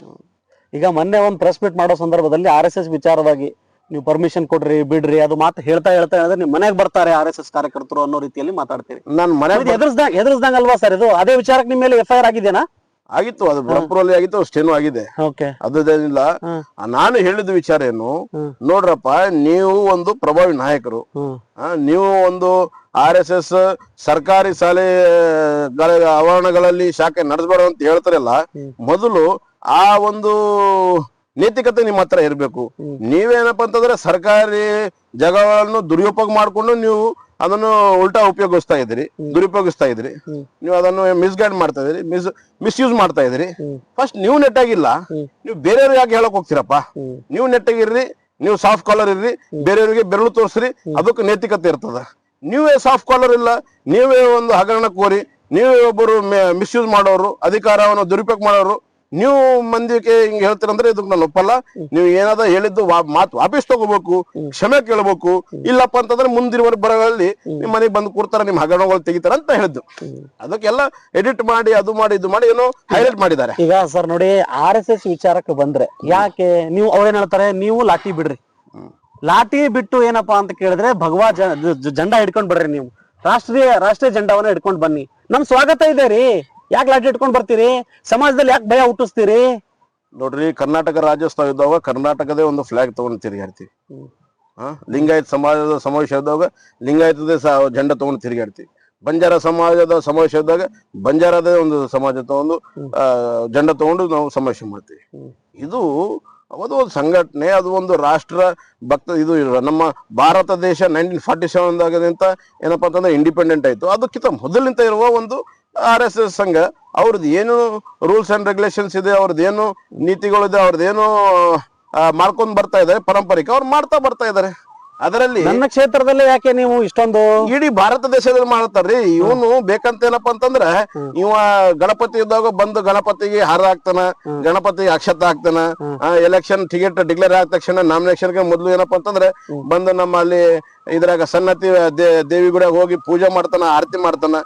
Speaker 1: ಈಗ ಮೊನ್ನೆ ಒಂದ್ ಪ್ರೆಸ್ ಮೀಟ್ ಮಾಡೋ ಸಂದರ್ಭದಲ್ಲಿ RSS ವಿಚಾರವಾಗಿ ನೀವು ಪರ್ಮಿಷನ್ ಕೊಡ್ರಿ ಬಿಡ್ರಿ ಅದು ಮಾತು ಹೇಳ್ತಾ ಹೇಳಿದ್ರೆ ನಿಮ್ ಮನೆಗೆ ಬರ್ತಾರೆ RSS ಕಾರ್ಯಕರ್ತರು ಅನ್ನೋ ರೀತಿಯಲ್ಲಿ ಮಾತಾಡ್ತೀರಿ.
Speaker 2: ನಾನ್ ಮನೆಗೆ
Speaker 1: ಎದುರಿಸ್ದಂಗ ಅಲ್ವಾ ಸರ್ ಇದು? ಅದೇ ವಿಚಾರಕ್ಕೆ ನಿಮ್ಮ ಮೇಲೆ FIR ಆಗಿದೆನಾ?
Speaker 2: ಆಗಿತ್ತು, ಅದು ಬ್ರಹ್ಮಪುರಲ್ಲಿ ಆಗಿತ್ತು, ಅಷ್ಟೇನು ಆಗಿದೆ, ಅದೇನಿಲ್ಲ. ನಾನು ಹೇಳಿದ ವಿಚಾರ ಏನು ನೋಡ್ರಪ್ಪ, ನೀವು ಒಂದು ಪ್ರಭಾವಿ ನಾಯಕರು, ನೀವು ಒಂದು RSS ಸರ್ಕಾರಿ ಶಾಲೆಗಳ ಆವರಣಗಳಲ್ಲಿ ಶಾಖೆ ನಡೆಸಬೇಡ ಅಂತ ಹೇಳ್ತಾರಲ್ಲ, ಮೊದಲು ಆ ಒಂದು ನೈತಿಕತೆ ನಿಮ್ಮ ಹತ್ರ ಇರ್ಬೇಕು. ನೀವೇನಪ್ಪ ಅಂತಂದ್ರೆ ಸರ್ಕಾರಿ ಜಾಗಗಳನ್ನು ದುರುಪಯೋಗ ಮಾಡ್ಕೊಂಡು ನೀವು ಅದನ್ನು ಉಲ್ಟಾ ಉಪಯೋಗಿಸ್ತಾ ಇದ್ರಿ, ದುರುಪಯೋಗಿಸ್ತಾ ಇದ್ರಿ, ನೀವು ಅದನ್ನು ಮಿಸ್ಗೈಡ್ ಮಾಡ್ತಾ ಇದ್ರಿ, ಮಿಸ್ಯೂಸ್ ಮಾಡ್ತಾ ಇದ್ರಿ. ಫಸ್ಟ್ ನೀವು ನೆಟ್ಟಾಗಿಲ್ಲ, ನೀವು ಬೇರೆಯವ್ರಿಗೆ ಯಾಕೆ ಹೇಳಕ್ ಹೋಗ್ತೀರಪ್ಪ? ನೀವು ನೆಟ್ಟಾಗಿರ್ರಿ, ನೀವು ಸಾಫ್ಟ್ ಕಾಲರ್ ಇರ್ರಿ, ಬೇರೆಯವ್ರಿಗೆ ಬೆರಳು ತೋರಿಸ್ರಿ, ಅದಕ್ಕೆ ನೈತಿಕತೆ ಇರ್ತದ. ನೀವೇ ಸಾಫ್ಟ್ ಕಾಲರ್ ಇಲ್ಲ, ನೀವೇ ಒಂದು ಹಗರಣ ಕೋರಿ, ನೀವೇ ಒಬ್ಬರು ಮಿಸ್ಯೂಸ್ ಮಾಡೋರು, ಅಧಿಕಾರವನ್ನು ದುರುಪಯೋಗ ಮಾಡೋರು, ನೀವು ಮಂದಿಗೆ ಹಿಂಗ್ ಹೇಳ್ತೀರಂದ್ರೆ ಇದಕ್ಕೆ ನಾನು ಒಪ್ಪಲ್ಲ. ನೀವು ಏನಾದ ಹೇಳಿದ್ದು ಮಾತು ವಾಪಸ್ ತಗೋಬೇಕು, ಕ್ಷಮೆ ಕೇಳಬೇಕು. ಇಲ್ಲಪ್ಪ ಅಂತಂದ್ರೆ ಮುಂದಿರುವ ಬರಗಳಲ್ಲಿ ನಿಮ್ ಮನೆಗೆ ಬಂದು ಕೂರ್ತಾರ, ನಿಮ್ ಹಗರಣಗಳು ತೆಗಿತಾರ ಅಂತ ಹೇಳಿದ್ದು. ಅದಕ್ಕೆಲ್ಲ ಎಡಿಟ್ ಮಾಡಿ ಅದು ಮಾಡಿ ಇದು ಮಾಡಿ ಏನೋ ಹೈಲೈಟ್ ಮಾಡಿದ್ದಾರೆ.
Speaker 1: ಈಗ ಸರ್ ನೋಡಿ, RSS ವಿಚಾರಕ್ಕೆ ಬಂದ್ರೆ ಯಾಕೆ ನೀವು ಅವ್ರೇನ್ ಹೇಳ್ತಾರೆ, ನೀವು ಲಾಠಿ ಬಿಡ್ರಿ, ಲಾಠಿ ಬಿಟ್ಟು ಏನಪ್ಪಾ ಅಂತ ಕೇಳಿದ್ರೆ ಭಗವಾ ಜೆಂಡಾ ಹಿಡ್ಕೊಂಡ್ ಬರ್ರಿ, ನೀವು ರಾಷ್ಟ್ರೀಯ ಜೆಂಡಾವನ್ನ ಹಿಡ್ಕೊಂಡ್ ಬನ್ನಿ, ನಮ್ ಸ್ವಾಗತ ಇದೆ ರೀ, ಯಾಕೆ ಲಾಠಿ ಇಟ್ಕೊಂಡ್ ಬರ್ತೀರಿ? ಸಮಾಜದಲ್ಲಿ ಯಾಕೆ ಭಯ ಹುಟ್ಟಿಸ್ತೀರಿ?
Speaker 2: ನೋಡ್ರಿ, ಕರ್ನಾಟಕ ರಾಜ್ಯೋತ್ಸವ ಇದ್ದಾಗ ಕರ್ನಾಟಕದೇ ಒಂದು ಫ್ಲಾಗ್ ತಗೊಂಡ್ ತಿರುಗಾಡ್ತೀವಿ. ಲಿಂಗಾಯತ್ ಸಮಾಜದ ಸಮಾವೇಶ ಇದ್ದಾಗ ಲಿಂಗಾಯತದೇ ಜೆಂಡಾ ತಗೊಂಡು ತಿರುಗಾಡ್ತೀವಿ. ಬಂಜಾರ ಸಮಾಜದ ಸಮಾವೇಶ ಇದ್ದಾಗ ಬಂಜಾರದೇ ಒಂದು ಸಮಾಜ ತಗೊಂಡು ಜೆಂಡಾ ತಗೊಂಡು ನಾವು ಸಮಾವೇಶ ಮಾಡ್ತೀವಿ. ಇದು ಅದು ಒಂದು ಸಂಘಟನೆ, ಅದು ಒಂದು ರಾಷ್ಟ್ರ ಭಕ್ತ. ಇದು ನಮ್ಮ ಭಾರತ ದೇಶ 1947 ಏನಪ್ಪಾ ಅಂತಂದ್ರೆ ಇಂಡಿಪೆಂಡೆಂಟ್ ಆಯ್ತು. ಅದಕ್ಕಿಂತ ಮೊದಲಿನಿಂದ ಇರುವ ಒಂದು RSS ಸಂಘ. ಅವ್ರದ್ದು ಏನು ರೂಲ್ಸ್ ಅಂಡ್ ರೆಗ್ಯುಲೇಷನ್ಸ್ ಇದೆ, ಅವ್ರದ್ದು ಏನು ನೀತಿಗಳಿದೆ, ಅವ್ರದ್ದು ಏನು ಮಾಡ್ಕೊಂಡ್ ಬರ್ತಾ ಇದಾರೆ ಪಾರಂಪರಿಕ, ಅವ್ರು ಮಾಡ್ತಾ ಬರ್ತಾ ಇದಾರೆ. ಅದರಲ್ಲಿ
Speaker 1: ನನ್ನ ಕ್ಷೇತ್ರದಲ್ಲಿ ಯಾಕೆ ನೀವು ಇಷ್ಟೊಂದು
Speaker 2: ಇಡೀ ಭಾರತ ದೇಶದಲ್ಲಿ ಮಾಡ್ತಾರ್ರಿ. ಇವನು ಬೇಕಂತ ಏನಪ್ಪಾ ಅಂತಂದ್ರ ಇವ ಗಣಪತಿ ಇದ್ದಾಗ ಬಂದು ಗಣಪತಿಗೆ ಹಾರ ಹಾಕ್ತಾನ, ಗಣಪತಿಗೆ ಅಕ್ಷತ ಹಾಕ್ತಾನ, ಎಲೆಕ್ಷನ್ ಟಿಕೆಟ್ ಡಿಕ್ಲೇರ್ ಆದ ತಕ್ಷಣ ನಾಮಿನೇಷನ್ಗೆ ಮೊದ್ಲು ಏನಪ್ಪಾ ಅಂತಂದ್ರೆ ಬಂದು ನಮ್ಮ ಅಲ್ಲಿ ಇದ್ರಾಗ ಸನ್ನತಿ ದೇವಿ ಗುಡಿಯಾಗ ಹೋಗಿ ಪೂಜೆ ಮಾಡ್ತಾನ, ಆರತಿ ಮಾಡ್ತಾನ.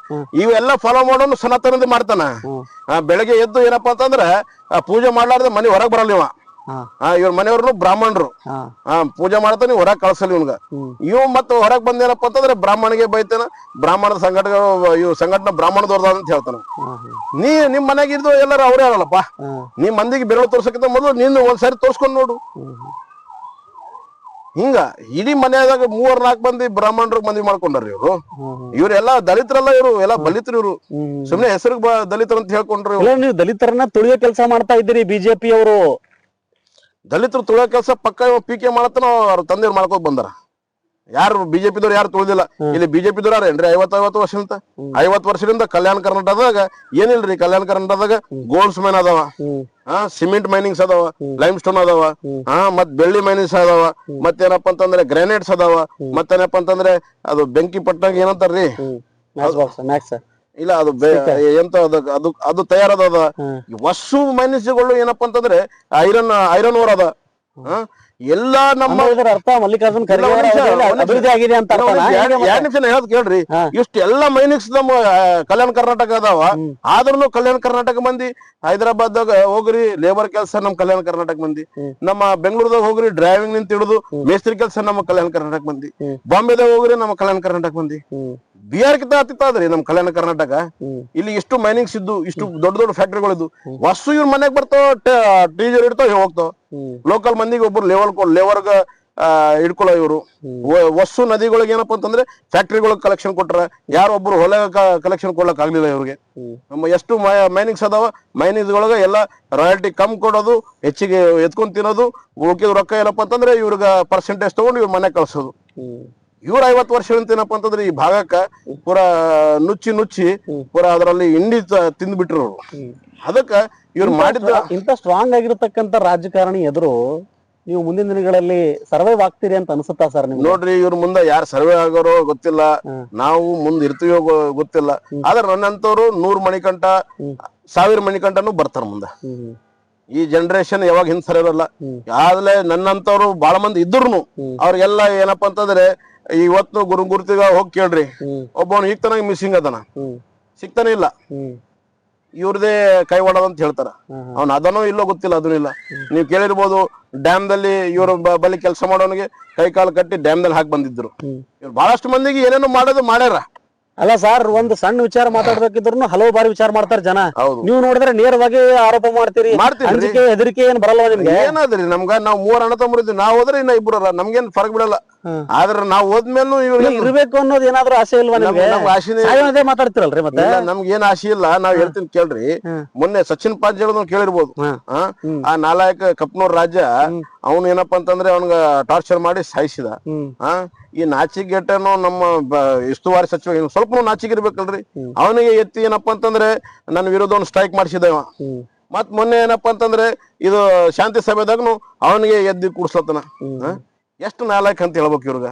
Speaker 2: ಇವೆಲ್ಲ ಫಾಲೋ ಮಾಡೋನು ಸನಾತನದ ಮಾಡ್ತಾನ. ಬೆಳಗ್ಗೆ ಎದ್ದು ಏನಪ್ಪಾ ಅಂತಂದ್ರ ಪೂಜೆ ಮಾಡ್ಲಾರ್ದ ಮನೆ ಹೊರಗ್ ಬರಲ್ಲ ಇವ. ಇವ್ರ ಮನೆಯವ್ರು ಬ್ರಾಹ್ಮಣರು ಪೂಜೆ ಮಾಡ್ತಾನೆ ಹೊರಗ್ ಕಳ್ಸಲ್ಲ ಇವ್ನ್ಗ. ಇವ್ ಮತ್ತ ಹೊರಗ್ ಬಂದೇನಪ್ಪ ಅಂತಂದ್ರೆ ಬ್ರಾಹ್ಮಣಿಗೆ ಬೈತಾನ, ಬ್ರಾಹ್ಮಣದ ಸಂಘಟನೆ ಇವ್ ಸಂಘಟನೆ ಬ್ರಾಹ್ಮಣದವ್ರದ ಅಂತ ಹೇಳ್ತಾನ. ನಿಮ್ ಮನೆಗೆ ಇದ್ದು ಎಲ್ಲಾರು ಅವ್ರೇ ಅಲ್ಲಪ್ಪ, ನೀ ಮಂದಿಗೆ ಬೆರಳು ತೋರ್ಸಕ್ಕಿಂತ ಮೊದಲು ನೀನು ಒಂದ್ಸಾರಿ ತೋರ್ಸ್ಕೊಂಡ್ ನೋಡು. ಹಿಂಗ ಇಡೀ ಮನೆಯಾಗ 3-4 ಮಂದಿ ಬ್ರಾಹ್ಮಣರು ಮಂದಿ ಮಾಡ್ಕೊಂಡ್ರಿ ಇವ್ರು. ಇವ್ರೆಲ್ಲಾ ದಲಿತರಲ್ಲ, ಇವ್ರು ಎಲ್ಲಾ ಬಲಿತರು. ಇವ್ರು ಸುಮ್ನೆ ಹೆಸರಿಗೆ ದಲಿತರು ಅಂತ ಹೇಳ್ಕೊಂಡ್ರಿ.
Speaker 1: ನೀವು ದಲಿತರನ್ನ ತುಳಿಯೋ ಕೆಲಸ ಮಾಡ್ತಾ ಇದ್ದೀರಿ ಬಿಜೆಪಿ ಅವರು.
Speaker 2: ದಲಿತರು ತುಳಿಯೋ ಕೆಲಸ ಪಕ್ಕ ಪೀಕೆ ಮಾಡತನ ಅವ್ರ ತಂದೆಯವ್ರು ಮಾಡ್ಕೋತ ಬಂದಾರ. ಯಾರು ಬಿಜೆಪಿದವ್ರು ಯಾರು ತುಳಿದಿಲ್ಲ. ಇಲ್ಲಿ ಬಿಜೆಪಿದವ್ರು ಏನ್ರಿ 50 ವರ್ಷ ಅಂತ 50 ವರ್ಷದಿಂದ ಕಲ್ಯಾಣ ಕರ್ನಾಟಕದಾಗ ಏನಿಲ್ರಿ. ಕಲ್ಯಾಣ ಕರ್ನಾಟಕದಾಗ ಗೋಲ್ಡ್ಸ್ ಮೈನ್ ಅದಾವ, ಸಿಮೆಂಟ್ ಮೈನಿಂಗ್ಸ್ ಅದಾವ, ಲೈಮ್ ಸ್ಟೋನ್ ಅದಾವ, ಮತ್ ಬೆಳ್ಳಿ ಮೈನಿಂಗ್ಸ್ ಅದಾವ, ಮತ್ತೇನಪ್ಪ ಅಂತಂದ್ರೆ ಗ್ರಾನೈಟ್ಸ್ ಅದಾವ, ಮತ್ತೇನಪ್ಪ ಅಂತಂದ್ರೆ ಅದು ಬೆಂಕಿ ಪಟ್ಟಂಗ ಏನಂತಾರ್ರಿ, ಇಲ್ಲ ಅದು ಎಂತ ಅದು ತಯಾರದ ವಸ್ತು ಮೈನಿಸ್ಗಳು ಏನಪ್ಪಾ ಅಂತಂದ್ರೆ ಐರನ್ ಓರ್ ಅದ. ಎಲ್ಲಾ ನಮ್ಮ
Speaker 1: ಅರ್ಥ ಮಲ್ಲಿಕಾರ್ಜುನ್ ಖರ್ಗೆ ಅಭಿವೃದ್ಧಿ ಆಗಿದೆ ಅಂತ
Speaker 2: ಹೇಳದ್ ಕೇಳ್ರಿ. ಇಷ್ಟೆಲ್ಲಾ ಮೈನಿಕ್ಸ್ ನಮ್ಮ ಕಲ್ಯಾಣ ಕರ್ನಾಟಕ ಅದಾವ. ಆದ್ರೂ ಕಲ್ಯಾಣ ಕರ್ನಾಟಕ ಮಂದಿ ಹೈದರಾಬಾದ್ದಾಗ ಹೋಗ್ರಿ ಲೇಬರ್ ಕೆಲಸ ನಮ್ ಕಲ್ಯಾಣ ಕರ್ನಾಟಕ ಮಂದಿ, ನಮ್ಮ ಬೆಂಗಳೂರದಾಗ ಹೋಗ್ರಿ ಡ್ರೈವಿಂಗ್ ನಿಂತ ಹಿಡಿದು ಮೇಸ್ತ್ರಿ ಕೆಲಸ ನಮ್ಮ ಕಲ್ಯಾಣ ಕರ್ನಾಟಕ ಮಂದಿ, ಬಾಂಬೆದಾಗ ಹೋಗ್ರಿ ನಮ್ಮ ಕಲ್ಯಾಣ ಕರ್ನಾಟಕ ಮಂದಿ. ಬಿಹಾರ್ ಕಿಂತ ಹತ್ತಿತ್ತಾದ್ರಿ ನಮ್ ಕಲ್ಯಾಣ ಕರ್ನಾಟಕ. ಇಲ್ಲಿ ಇಷ್ಟು ಮೈನಿಂಗ್ಸ್ ಇದ್ದು, ಇಷ್ಟು ದೊಡ್ಡ ದೊಡ್ಡ ಫ್ಯಾಕ್ಟ್ರಿಗಳಿದ್ದು, ವಸ್ತು ಇವ್ರ ಮನೆಗ್ ಬರ್ತಾವ, ಟೀಜರ್ ಇಡ್ತಾವ ಹೋಗ್ತಾವ. ಲೋಕಲ್ ಮಂದಿಗೆ ಒಬ್ರು ಲೇವರ್ಗ ಹಿಡ್ಕೊಳ್ಳೋ ಇವ್ರು. ವಸ್ತು ನದಿಗಳಿಗೆ ಏನಪ್ಪಾ ಅಂತಂದ್ರೆ ಫ್ಯಾಕ್ಟ್ರಿಗಳಿಗೆ ಕಲೆಕ್ಷನ್ ಕೊಟ್ರ, ಯಾರೊಬ್ರು ಹೊಲ ಕಲೆಕ್ಷನ್ ಕೊಡ್ಲಕ್ ಆಗ್ಲಿಲ್ಲ ಇವ್ರಿಗೆ. ನಮ್ಮ ಎಷ್ಟು ಮೈನಿಂಗ್ಸ್ ಅದಾವ, ಮೈನಿಂಗ್ಸ್ ಒಳಗ ಎಲ್ಲ ರಾಯಲ್ಟಿ ಕಮ್ ಕೊಡೋದು, ಹೆಚ್ಚಿಗೆ ಎತ್ಕೊಂಡ್ ತಿನ್ನೋದು, ಉಳ್ಕಿದ ರೊಕ್ಕ ಏನಪ್ಪಾ ಅಂತಂದ್ರೆ ಇವ್ರಿಗ ಪರ್ಸೆಂಟೇಜ್ ತಗೊಂಡು ಇವ್ರ ಮನೆ ಕಳ್ಸೋದು. ಇವ್ರ 50 ವರ್ಷ ಏನಪ್ಪಾ ಅಂತಂದ್ರೆ ಈ ಭಾಗಕ್ಕ ಪೂರಾ ನುಚ್ಚಿ ಪೂರಾ ಅದರಲ್ಲಿ ಇಂಡಿ ತಿಂದ್ಬಿಟ್ರು. ಅದಕ್ಕ ಇವ್ರು ಮಾಡಿದ
Speaker 1: ಇಂತ ಸ್ಟ್ರಾಂಗ್ ಆಗಿರತಕ್ಕಂತ ರಾಜಕಾರಣಿ ಎದುರು ನೀವು ಮುಂದಿನ ದಿನಗಳಲ್ಲಿ ಸರ್ವೈವ್ ಆಗ್ತೀರಿ ಅಂತ ಅನ್ಸುತ್ತಾ ಸರ್ ನಿಮ್ಗೆ?
Speaker 2: ನೋಡ್ರಿ, ಇವ್ರ ಮುಂದೆ ಯಾರು ಸರ್ವೆ ಆಗೋರೋ ಗೊತ್ತಿಲ್ಲ, ನಾವು ಮುಂದ್ ಇರ್ತೀವೋ ಗೊತ್ತಿಲ್ಲ. ಆದ್ರೆ ನನ್ನಂತವ್ರು 100 ಮಣಿಕಂಠ 1000 ಮಣಿಕಂಠನು ಬರ್ತಾರ ಮುಂದೆ. ಈ ಜನರೇಷನ್ ಯಾವಾಗ ಹಿಂದ್ ಸರಿಯಲ್ಲ. ಆದ್ಲೆ ನನ್ನಂತವ್ರು ಬಾಳ ಮಂದಿ ಇದ್ರು ಅವ್ರಿಗೆಲ್ಲ ಏನಪ್ಪಾ ಅಂತಂದ್ರೆ ಇವತ್ತು ಗುರುತಿಗ ಹೋಗಿ ಕೇಳ್ರಿ, ಒಬ್ಬವನು ಈಗ ತನಕ ಮಿಸ್ಸಿಂಗ್ ಅದನ, ಸಿಗ್ತಾನೆ ಇಲ್ಲ. ಇವ್ರದೇ ಕೈವಾಡದ ಅಂತ ಹೇಳ್ತಾರ. ಅವ್ನ ಅದನ್ನೋ ಇಲ್ಲೋ ಗೊತ್ತಿಲ್ಲ, ಅದನ್ನೂ ಇಲ್ಲ. ನೀವ್ ಕೇಳಿರ್ಬೋದು, ಡ್ಯಾಮ್ ದಲ್ಲಿ ಇವ್ರ ಬಳಿ ಕೆಲಸ ಮಾಡೋನಿಗೆ ಕೈ ಕಾಲು ಕಟ್ಟಿ ಡ್ಯಾಮ್ ದಲ್ಲಿ ಹಾಕಿ ಬಂದಿದ್ರು. ಇವ್ರು ಬಹಳಷ್ಟು ಮಂದಿಗೆ ಏನೇನೋ ಮಾಡ್ಯಾರ.
Speaker 1: ಅಲ್ಲ ಸರ್, ಒಂದು ಸಣ್ಣ ವಿಚಾರ ಮಾತಾಡ್ಬೇಕಿದ್ರು ಹಲವು ಬಾರಿ ವಿಚಾರ ಮಾಡ್ತಾರ ಜನ. ನೀವು ನೋಡಿದ್ರೆ ನೇರವಾಗಿ ಆರೋಪ ಮಾಡ್ತೀರಿ. ಹೆದರಿಕೆ ಏನ್ ಬರಲ್ಲ ನಿಮ್ಗೆ?
Speaker 2: ಏನಾದ್ರಿ ನಮ್ಗ ನಾವ್ 3 ಅಣ್ಣ ತಮ್ಮರಿದ್ವಿ, ನಾವ್ ಹೋದ್ರೆ ಇನ್ನ 2 ನಮ್ಗೇನ್ ಫರಕ್ ಬಿಡಲ್ಲ. ಆದ್ರೆ ನಾವ್ ಹೋದ್ಮೇಲೂ
Speaker 1: ಇರ್ಬೇಕು ಅನ್ನೋದು ಏನಾದ್ರು ಆಸೆ ಇಲ್ವಾ ನಿಮ್ಗೆ?
Speaker 2: ಆಸೆ
Speaker 1: ಮಾತಾಡ್ತಿರಲ್ರಿ ಮತ್ತೆ.
Speaker 2: ನಮ್ಗೆ ಏನ್ ಆಸೆ ಇಲ್ಲ. ನಾವ್ ಹೇಳ್ತೀನಿ ಕೇಳ್ರಿ. ಮೊನ್ನೆ ಸಚಿನ್ ಪಾಂಜೇಳ್ ಕೇಳಿರ್ಬೋದು. ಆ ನಾಲಾಯಕ ಕಪ್ನೂರ್ ರಾಜ ಅವನು ಏನಪ್ಪಾ ಅಂತಂದ್ರೆ ಅವನ್ಗ ಟಾರ್ಚರ್ ಮಾಡಿ ಸಾಯಿಸಿದ. ಈ ನಾಚಿಗೆಟ್ಟನು ನಮ್ಮ ಉಸ್ತುವಾರಿ ಸಚಿವ ಸ್ವಲ್ಪ ನಾಚಿಗಿರ್ಬೇಕಲ್ರಿ. ಅವನಿಗೆ ಎತ್ತಿ ಏನಪ್ಪಾ ಅಂತಂದ್ರೆ ನನ್ನ ವಿರುದ್ಧ ಅವ್ನು ಸ್ಟ್ರೈಕ್ ಮಾಡಿಸಿದವ. ಮತ್ ಮೊನ್ನೆ ಏನಪ್ಪಾ ಅಂತಂದ್ರೆ ಇದು ಶಾಂತಿ ಸಭೆದಾಗನು ಅವನಿಗೆ ಎದ್ದಿ ಕೂಡ್ಸ್ಲತ್ತನ. ಎಷ್ಟು ನಾಲಾಯಕ್ ಅಂತ ಹೇಳ್ಬೇಕು ಇವ್ರಗ.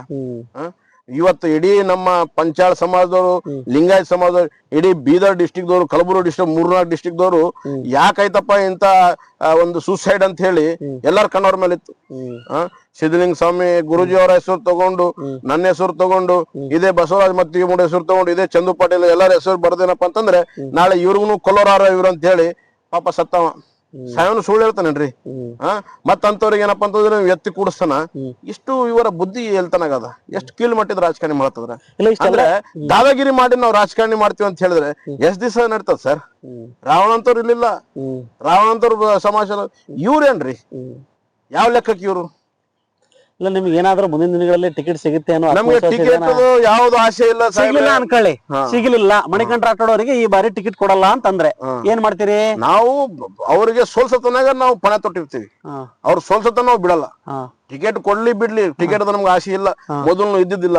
Speaker 2: ಇವತ್ತು ಇಡೀ ನಮ್ಮ ಪಂಚಾಳ ಸಮಾಜದವರು, ಲಿಂಗಾಯತ್ ಸಮಾಜದವ್ರು, ಇಡೀ ಬೀದರ್ ಡಿಸ್ಟಿಕ್ ದವರು, ಕಲಬುರಗಿ ಡಿಸ್ಟಿಕ್, 3-4 ಡಿಸ್ಟಿಕ್ ದವರು ಯಾಕಾಯ್ತಪ್ಪ ಇಂತ ಒಂದು ಸೂಸೈಡ್ ಅಂತ ಹೇಳಿ ಎಲ್ಲಾರ ಕಣ್ಣವ್ರ ಮೇಲೆ ಇತ್ತು. ಸಿದ್ಧಲಿಂಗ ಸ್ವಾಮಿ ಗುರುಜಿ ಅವರ ಹೆಸರು ತಗೊಂಡು, ನನ್ನ ಹೆಸರು ತಗೊಂಡು, ಇದೇ ಬಸವರಾಜ್ ಮತ್ತಿಮೂಡ ಹೆಸರು ತಗೊಂಡು, ಇದೇ ಚಂದು ಪಾಟೀಲ್ ಎಲ್ಲಾರ ಹೆಸರು ಬರ್ದೇನಪ್ಪ ಅಂತಂದ್ರೆ ನಾಳೆ ಇವ್ರಿಗೂ ಕೊಲ್ಲೋರಾರ ಇವ್ರು ಅಂತ ಹೇಳಿ ಪಾಪ ಸತ್ತವ. ಸಾಯವನು ಸುಳ್ಳು ಹೇಳ್ತಾನೇನ್ರಿ? ಮತ್ತಂತವ್ರಿಗೆ ಏನಪ್ಪಾ ಅಂತಂದ್ರೆ ಎತ್ತಿ ಕೂಡಿಸ್ತಾನ. ಇಷ್ಟು ಇವರ ಬುದ್ಧಿ ಎಲ್ತನಾಗದ. ಎಷ್ಟು ಕೀಳ್ ಮಟ್ಟದ ರಾಜಕಾರಣಿ ಮಾಡತ್ತದ್ರ. ಅಂದ್ರೆ ದಾದಾಗಿರಿ ಮಾಡಿ ನಾವು ರಾಜಕಾರಣಿ ಮಾಡ್ತೀವಿ ಅಂತ ಹೇಳಿದ್ರೆ ಎಷ್ಟ್ ದಿವಸ ನಡೀತದ ಸರ್? ರಾವಣ ಅಂತವ್ರು ಇರ್ಲಿಲ್ಲ. ರಾವಣ ಅಂತವ್ರು ಸಮಾಜ ಇವ್ರೇನ್ರಿ? ಯಾವ ಲೆಕ್ಕಕ್ಕೆ ಇವ್ರು?
Speaker 1: ಇಲ್ಲ, ನಿಮ್ಗೆ ಏನಾದ್ರೂ ಮುಂದಿನ ದಿನಗಳಲ್ಲಿ ಟಿಕೆಟ್ ಸಿಗುತ್ತೆ ಅನ್ನೋ
Speaker 2: ನಮ್ಗೆ ಟಿಕೆಟ್ ಯಾವ್ದು ಆಸೆ ಇಲ್ಲ.
Speaker 1: ಸಿಗ್ಲಿಲ್ಲ ಅನ್ಕೊಳ್ಳಿ, ಸಿಗ್ಲಿಲ್ಲ ಮಣಿಕಂಠ ರಾಠೋಡ್ ಅವರಿಗೆ ಈ ಬಾರಿ ಟಿಕೆಟ್ ಕೊಡಲ್ಲ ಅಂತಂದ್ರೆ ಏನ್ ಮಾಡ್ತೀರಿ?
Speaker 2: ನಾವು ಅವ್ರಿಗೆ ಸೋಲ್ಸತನಾಗ ನಾವು ಪಣ ತೊಟ್ಟಿರ್ತೀವಿ. ಅವ್ರು ಸೋಲ್ಸತ ನಾವು ಬಿಡಲ್ಲ. ಟಿಕೆಟ್ ಕೊಡ್ಲಿ ಬಿಡ್ಲಿ, ಟಿಕೆಟ್ ನಮ್ಗೆ ಆಸೆ ಇಲ್ಲ, ಮೊದಲು ಇದ್ದಿದ್ದಿಲ್ಲ.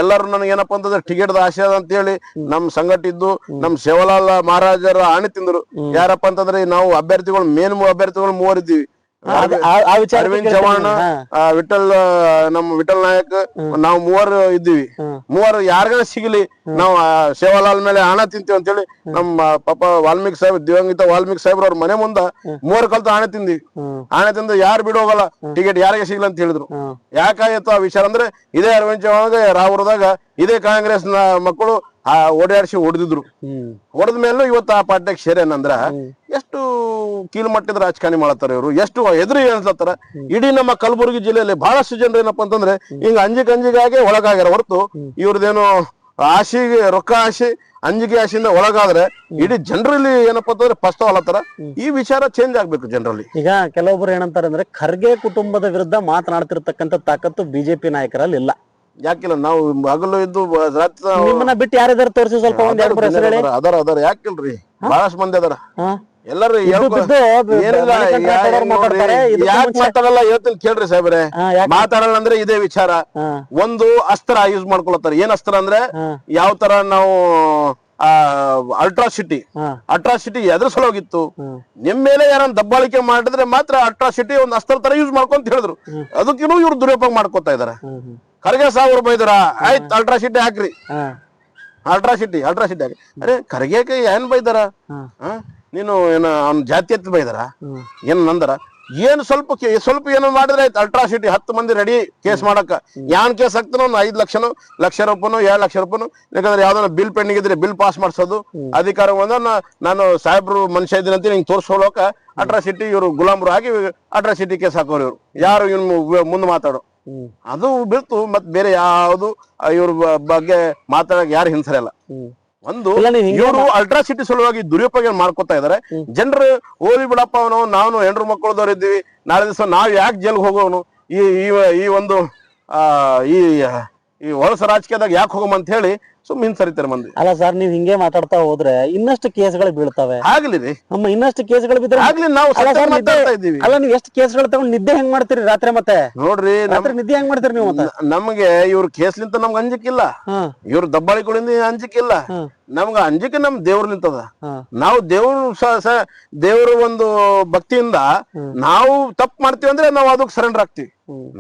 Speaker 2: ಎಲ್ಲರೂ ನನಗೆ ಏನಪ್ಪಾ ಅಂತಂದ್ರೆ ಟಿಕೆಟ್ ಆಸೆ ಅದ ಅಂತ ಹೇಳಿ ನಮ್ ಸಂಘಟಿದ್ದು ನಮ್ ಸೇವಲಾಲ್ ಮಹಾರಾಜರ ಆಣೆ ತಿಂದ್ರು. ಯಾರಪ್ಪ ಅಂತಂದ್ರೆ ನಾವು ಅಭ್ಯರ್ಥಿಗಳು ಮೇನ್ ಅಭ್ಯರ್ಥಿಗಳು 3 ಇದ್ದೀವಿ. ಅರವಿಂದ್ ಚವಾಣ್, ವಿಠಲ್, ನಮ್ಮ ವಿಠಲ್ ನಾಯಕ್, ನಾವು 3 ಇದ್ದೀವಿ. 3 ಯಾರಿಗಾನ ಸಿಗಲಿ ನಾವು ಸೇವಾಲಾಲ್ ಮೇಲೆ ಹಣ ತಿಂತೀವಿ ಅಂತ ಹೇಳಿ ನಮ್ಮ ಪಾಪ ವಾಲ್ಮೀಕಿ ಸಾಹೇಬ್, ದಿವಂಗಿತ ವಾಲ್ಮೀಕಿ ಸಾಹೇಬ್ರ ಅವ್ರ ಮನೆ ಮುಂದ 3 ಕಲ್ತು ಹಣ ತಿಂದಿವಿ. ಹಣ ತಿಂದು ಯಾರು ಬಿಡೋಗಲ್ಲ, ಟಿಕೆಟ್ ಯಾರಿಗೆ ಸಿಗ್ಲಿ ಅಂತ ಹೇಳಿದ್ರು. ಯಾಕಾಯ್ತು ಆ ವಿಚಾರ ಅಂದ್ರೆ ಇದೇ ಅರವಿಂದ್ ಚವಾಣ್ಗೆ ರಾವೂರದಾಗ ಇದೇ ಕಾಂಗ್ರೆಸ್ ಮಕ್ಕಳು ಓಡಾಡಿಸಿ ಹೊಡೆದಿದ್ರು. ಹೊಡೆದ ಮೇಲೂ ಇವತ್ತು ಆ ಪಾರ್ಟಿಯಾಗ ಸೇರೇನಂದ್ರ ಎಷ್ಟು ಕೀಳ್ಮಟ್ಟದ ರಾಜಕಾರಣಿ ಮಾಡತ್ತಾರ ಇವರು, ಎಷ್ಟು ಎದುರು ಅನ್ಸತ್ತಾರ. ಇಡೀ ನಮ್ಮ ಕಲಬುರಗಿ ಜಿಲ್ಲೆಯಲ್ಲಿ ಬಹಳಷ್ಟು ಜನರು ಏನಪ್ಪಾ ಅಂತಂದ್ರೆ ಹಿಂಗ ಅಂಜಿಗಾಗಿ ಒಳಗಾಗ್ಯಾರ ಹೊರತು ಇವ್ರದೇನು ಆಶೆಗೆ ರೊಕ್ಕ ಆಶೆ ಅಂಜಿಕೆ ಆಶೆಯಿಂದ ಒಳಗಾದ್ರೆ ಇಡೀ ಜನರಲ್ಲಿ ಏನಪ್ಪಾ ಅಂತಂದ್ರೆ ಪಸ್ತವಲ್ಲತ್ತಾರ. ಈ ವಿಚಾರ ಚೇಂಜ್ ಆಗ್ಬೇಕು ಜನರಲ್ಲಿ.
Speaker 1: ಈಗ ಕೆಲವೊಬ್ರು ಏನಂತಾರೆ ಅಂದ್ರೆ ಖರ್ಗೆ ಕುಟುಂಬದ ವಿರುದ್ಧ ಮಾತನಾಡ್ತಿರ್ತಕ್ಕಂಥ ತಾಕತ್ತು ಬಿಜೆಪಿ ನಾಯಕರಲ್ಲಿ ಇಲ್ಲ.
Speaker 2: ಯಾಕಿಲ್ಲ, ನಾವು ಹಗಲು ಇದ್ದು ರಾತ್ರಿ
Speaker 1: ನಿಮ್ಮನ್ನ ಬಿಟ್ಟು ಯಾರಿದಾರ ತೋರಿಸಿ ಸ್ವಲ್ಪ ಒಂದ್ ಎರಡು ಮೂರು ಹೆಸರು ಹೇಳಿ.
Speaker 2: ಅದಾರ ಯಾಕಿಲ್ರಿ, ಬಹಳಷ್ಟು ಮಂದಿ ಅದಾರ. ಎಲ್ಲರೂ ಮಾತಾಡಲ್ಲ ಹೇಳ್ತೀನಿ ಕೇಳ್ರಿ ಸಾಹೇಬ್ರೆ. ಮಾತಾಡಲ್ಲ ಅಂದ್ರೆ ಇದೇ ವಿಚಾರ. ಒಂದು ಅಸ್ತ್ರ ಯೂಸ್ ಮಾಡ್ಕೊಳತ್ತಾರ. ಏನ್ ಅಸ್ತ್ರ ಅಂದ್ರೆ ಯಾವ ತರ ನಾವು ಅಟ್ರಾಸಿಟಿ ಎದ್ರ ಸಲೋಗಿತ್ತು, ನಿಮ್ ಮೇಲೆ ಯಾರನ್ನ ದಬ್ಬಾಳಿಕೆ ಮಾಡಿದ್ರೆ ಮಾತ್ರ ಅಟ್ರಾಸಿಟಿ ಒಂದು ಅಸ್ತ್ರ ತರ ಯೂಸ್ ಮಾಡ್ಕೊಂತ ಹೇಳಿದ್ರು. ಅದಕ್ಕಿನ್ನೂ ಇವ್ರು ದುರುಪಯೋಗ ಮಾಡ್ಕೊತಾ ಇದಾರೆ. ಖರ್ಗೆ ಸಾವಿರ ಬೈದಾರ, ಆಯ್ತು ಅಲ್ಟ್ರಾಸಿಟಿ ಹಾಕ್ರಿ, ಅಲ್ಟ್ರಾಸಿಟಿ ಹಾಕಿ. ಅರೆ ಖರ್ಗೆಗೆ ಏನ್ ಬೈದಾರ? ನೀನು ಏನ ಅವ್ನ ಜಾತಿ ಎತ್ತಿ ಬೈದಾರ ಏನ್ ನಂದರ? ಏನ್ ಸ್ವಲ್ಪ ಏನೋ ಮಾಡಿದ್ರೆ ಆಯ್ತು ಅಲ್ಟ್ರಾಸಿಟಿ 10 ಮಂದಿ ರೆಡಿ ಕೇಸ್ ಮಾಡಕ್ಕ. ಯಾನ್ ಕೇಸ್ ಹಾಕ್ತಾನೋ 5 ಲಕ್ಷನೋ, ಲಕ್ಷ ರೂಪಾಯಿನೋ, 2 ಲಕ್ಷ ರೂಪಾಯಿನೋ, ಯಾಕಂದ್ರೆ ಯಾವ್ದಾನ ಬಿಲ್ ಪೆಂಡಿಂಗ್ ಇದ್ರೆ ಬಿಲ್ ಪಾಸ್ ಮಾಡ್ಸೋದು ಅಧಿಕಾರ ಒಂದ. ನಾನು ಸಾಹೇಬ್ರು ಮನುಷ್ಯ ಇದ್ದೀನಿ ಅಂತ ಹಿಂಗ್ ತೋರ್ಸ್ಕೊಳಕ ಅಟ್ರಾಸಿಟಿ ಇವ್ರು ಗುಲಾಮ್ರು ಆಗಿ ಅಟ್ರಾಸಿಟಿ ಕೇಸ್ ಹಾಕೋರು ಇವ್ರು. ಯಾರು ಇವ್ನು ಮುಂದೆ ಮಾತಾಡೋ ಅದು ಬಿಡ್ತು ಮತ್ ಬೇರೆ ಯಾವ್ದು ಇವ್ರ ಬಗ್ಗೆ ಮಾತಾಡಕ್ ಯಾರು ಹಿಂಸರಲ್ಲ. ಒಂದು ಇವರು ಅಲ್ಟ್ರಾಸಿಟಿ ಸಲುವಾಗಿ ದುರುಪಯೋಗ ಮಾಡ್ಕೊತಾ ಇದಾರೆ. ಜನರು ಹೋಲಿ ಬಿಡಪ್ಪ, ನಾವು ಹೆಂಡ್ರು ಮಕ್ಕಳದವ್ರು ಇದ್ದೀವಿ, ನಾಳೆ ದಿವಸ ನಾವ್ ಯಾಕೆ ಜೈಲ್ಗೆ ಹೋಗೋನು, ಈ ಒಂದು ಈ ಹೊಲಸ ರಾಜಕೀಯದಾಗ ಯಾಕೆ ಹೋಗಮ್ಮ ಅಂತ ಹೇಳಿ ಸುಮ್ಮನೆ ಹಿಂಸರಿತಾರೆ ಮಂದಿ.
Speaker 1: ಅಲ್ಲ ಸರ್, ನೀವ್ ಹಿಂಗೆ ಮಾತಾಡ್ತಾ ಹೋದ್ರೆ ಇನ್ನಷ್ಟು ಕೇಸ್ಗಳು ಬೀಳ್ತಾವೆ.
Speaker 2: ಆಗ್ಲಿ ರೀ,
Speaker 1: ನಮ್ಮ ಇನ್ನಷ್ಟು ಕೇಸ್ಗಳು ಬಿದ್ರೆ
Speaker 2: ಆಗ್ಲಿ. ನಾವು ಮಾತಾಡ್ತಾ ಇದ್ದೀವಿ.
Speaker 1: ಅಲ್ಲ, ನೀವು ಎಷ್ಟು ಕೇಸ್ಗಳು ತಗೊಂಡು ನಿದ್ದೆ ಹೆಂಗ್ ಮಾಡ್ತೀರಿ ರಾತ್ರಿ? ಮತ್ತೆ ನೋಡ್ರಿ ನಿದ್ದೆ ಹೆಂಗ್ ಮಾಡ್ತೀರಿ ನೀವು?
Speaker 2: ನಮಗೆ ಇವ್ರ ಕೇಸ್ಲಿಂತ ನಮ್ಗೆ ಅಂಜಿಕಿಲ್ಲ, ಇವ್ರ ದಬ್ಬಾಳಿಗಳಿಂದ ಅಂಜಿಕಿಲ್ಲ. ನಮ್ಗ ಅಂಜಿಕೆ ನಮ್ ದೇವ್ರ ನಿಂತದ. ನಾವು ದೇವ್ರ ಒಂದು ಭಕ್ತಿಯಿಂದ ನಾವು ತಪ್ಪು ಮಾಡ್ತೀವಿ ಅಂದ್ರೆ ನಾವು ಅದಕ್ಕೆ ಸರೆಂಡರ್ ಆಗ್ತಿವಿ.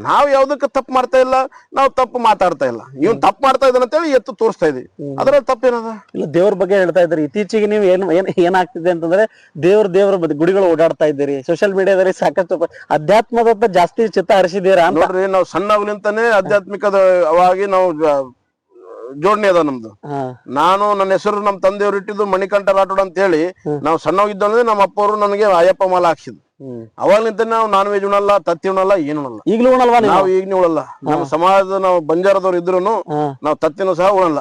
Speaker 2: ನಾವ್ ಯಾವ್ದಕ್ಕೆ ತಪ್ಪು ಮಾಡ್ತಾ ಇಲ್ಲ, ನಾವು ತಪ್ಪು ಮಾತಾಡ್ತಾ ಇಲ್ಲ. ಇವ್ನು ತಪ್ಪು ಮಾಡ್ತಾ ಇದ್ದಾನ ಅಂತೇಳಿ ಎತ್ತು ತೋರಿಸ್ತಾ ಇದೀವಿ. ಅದ್ರಲ್ಲಿ ತಪ್ಪೇನದ? ಇಲ್ಲ, ದೇವ್ರ ಬಗ್ಗೆ ಹೇಳ್ತಾ ಇದ್ರಿ. ಇತ್ತೀಚೆಗೆ ನೀವು ಏನಾಗ್ತಿದೆ ಅಂತಂದ್ರೆ ದೇವ್ರ ಗುಡಿಗಳು ಓಡಾಡ್ತಾ ಇದ್ದೀರಿ, ಸೋಷಿಯಲ್ ಮೀಡಿಯಾದಲ್ಲಿ ಸಾಕಷ್ಟು ಅಧ್ಯಾತ್ಮದತ್ತ ಜಾಸ್ತಿ ಚಿತ್ತ ಹರಿಸಿದೀರಾ? ನೋಡ್ರಿ, ನಾವು ಸಣ್ಣವ್ಲಿಂತಾನೆ ಆಧ್ಯಾತ್ಮಿಕವಾಗಿ ನಾವು ಜೋಡಣೆ ಅದ ನಮ್ದು. ನಾನು ನನ್ನ ಹೆಸರು ನಮ್ ತಂದೆಯವ್ರು ಇಟ್ಟಿದ್ದು ಮಣಿಕಂಠ ರಾಠೋಡ್ ಅಂತ ಹೇಳಿ. ನಾವು ಸಣ್ಣವಿದ್ದಂದ್ರೆ ನಮ್ಮ ಅಪ್ಪವರು ನನಗೆ ಅಯ್ಯಪ್ಪ ಮಾಲ ಹಾಕ್ಸಿದ್ರು. ಅವಾಗ್ಲಿಂತ ನಾವು ನಾನ್ ವೆಜ್ ಉಣಲ್ಲ, ತತ್ತಿ ಉಣಲ್ಲ, ಏನು ಉಣಲ್ಲ. ಈಗ್ಲೂ ಉಣಲ್ವಾ? ನಾವು ಈಗ್ನೂ ಉಣಲ್ಲ. ನಮ್ಮ ಸಮಾಜದ ನಾವು ಬಂಜಾರದವ್ರು ಇದ್ರು ನಾವು ತತ್ತಿನೂ ಸಹ ಉಣಲ್ಲ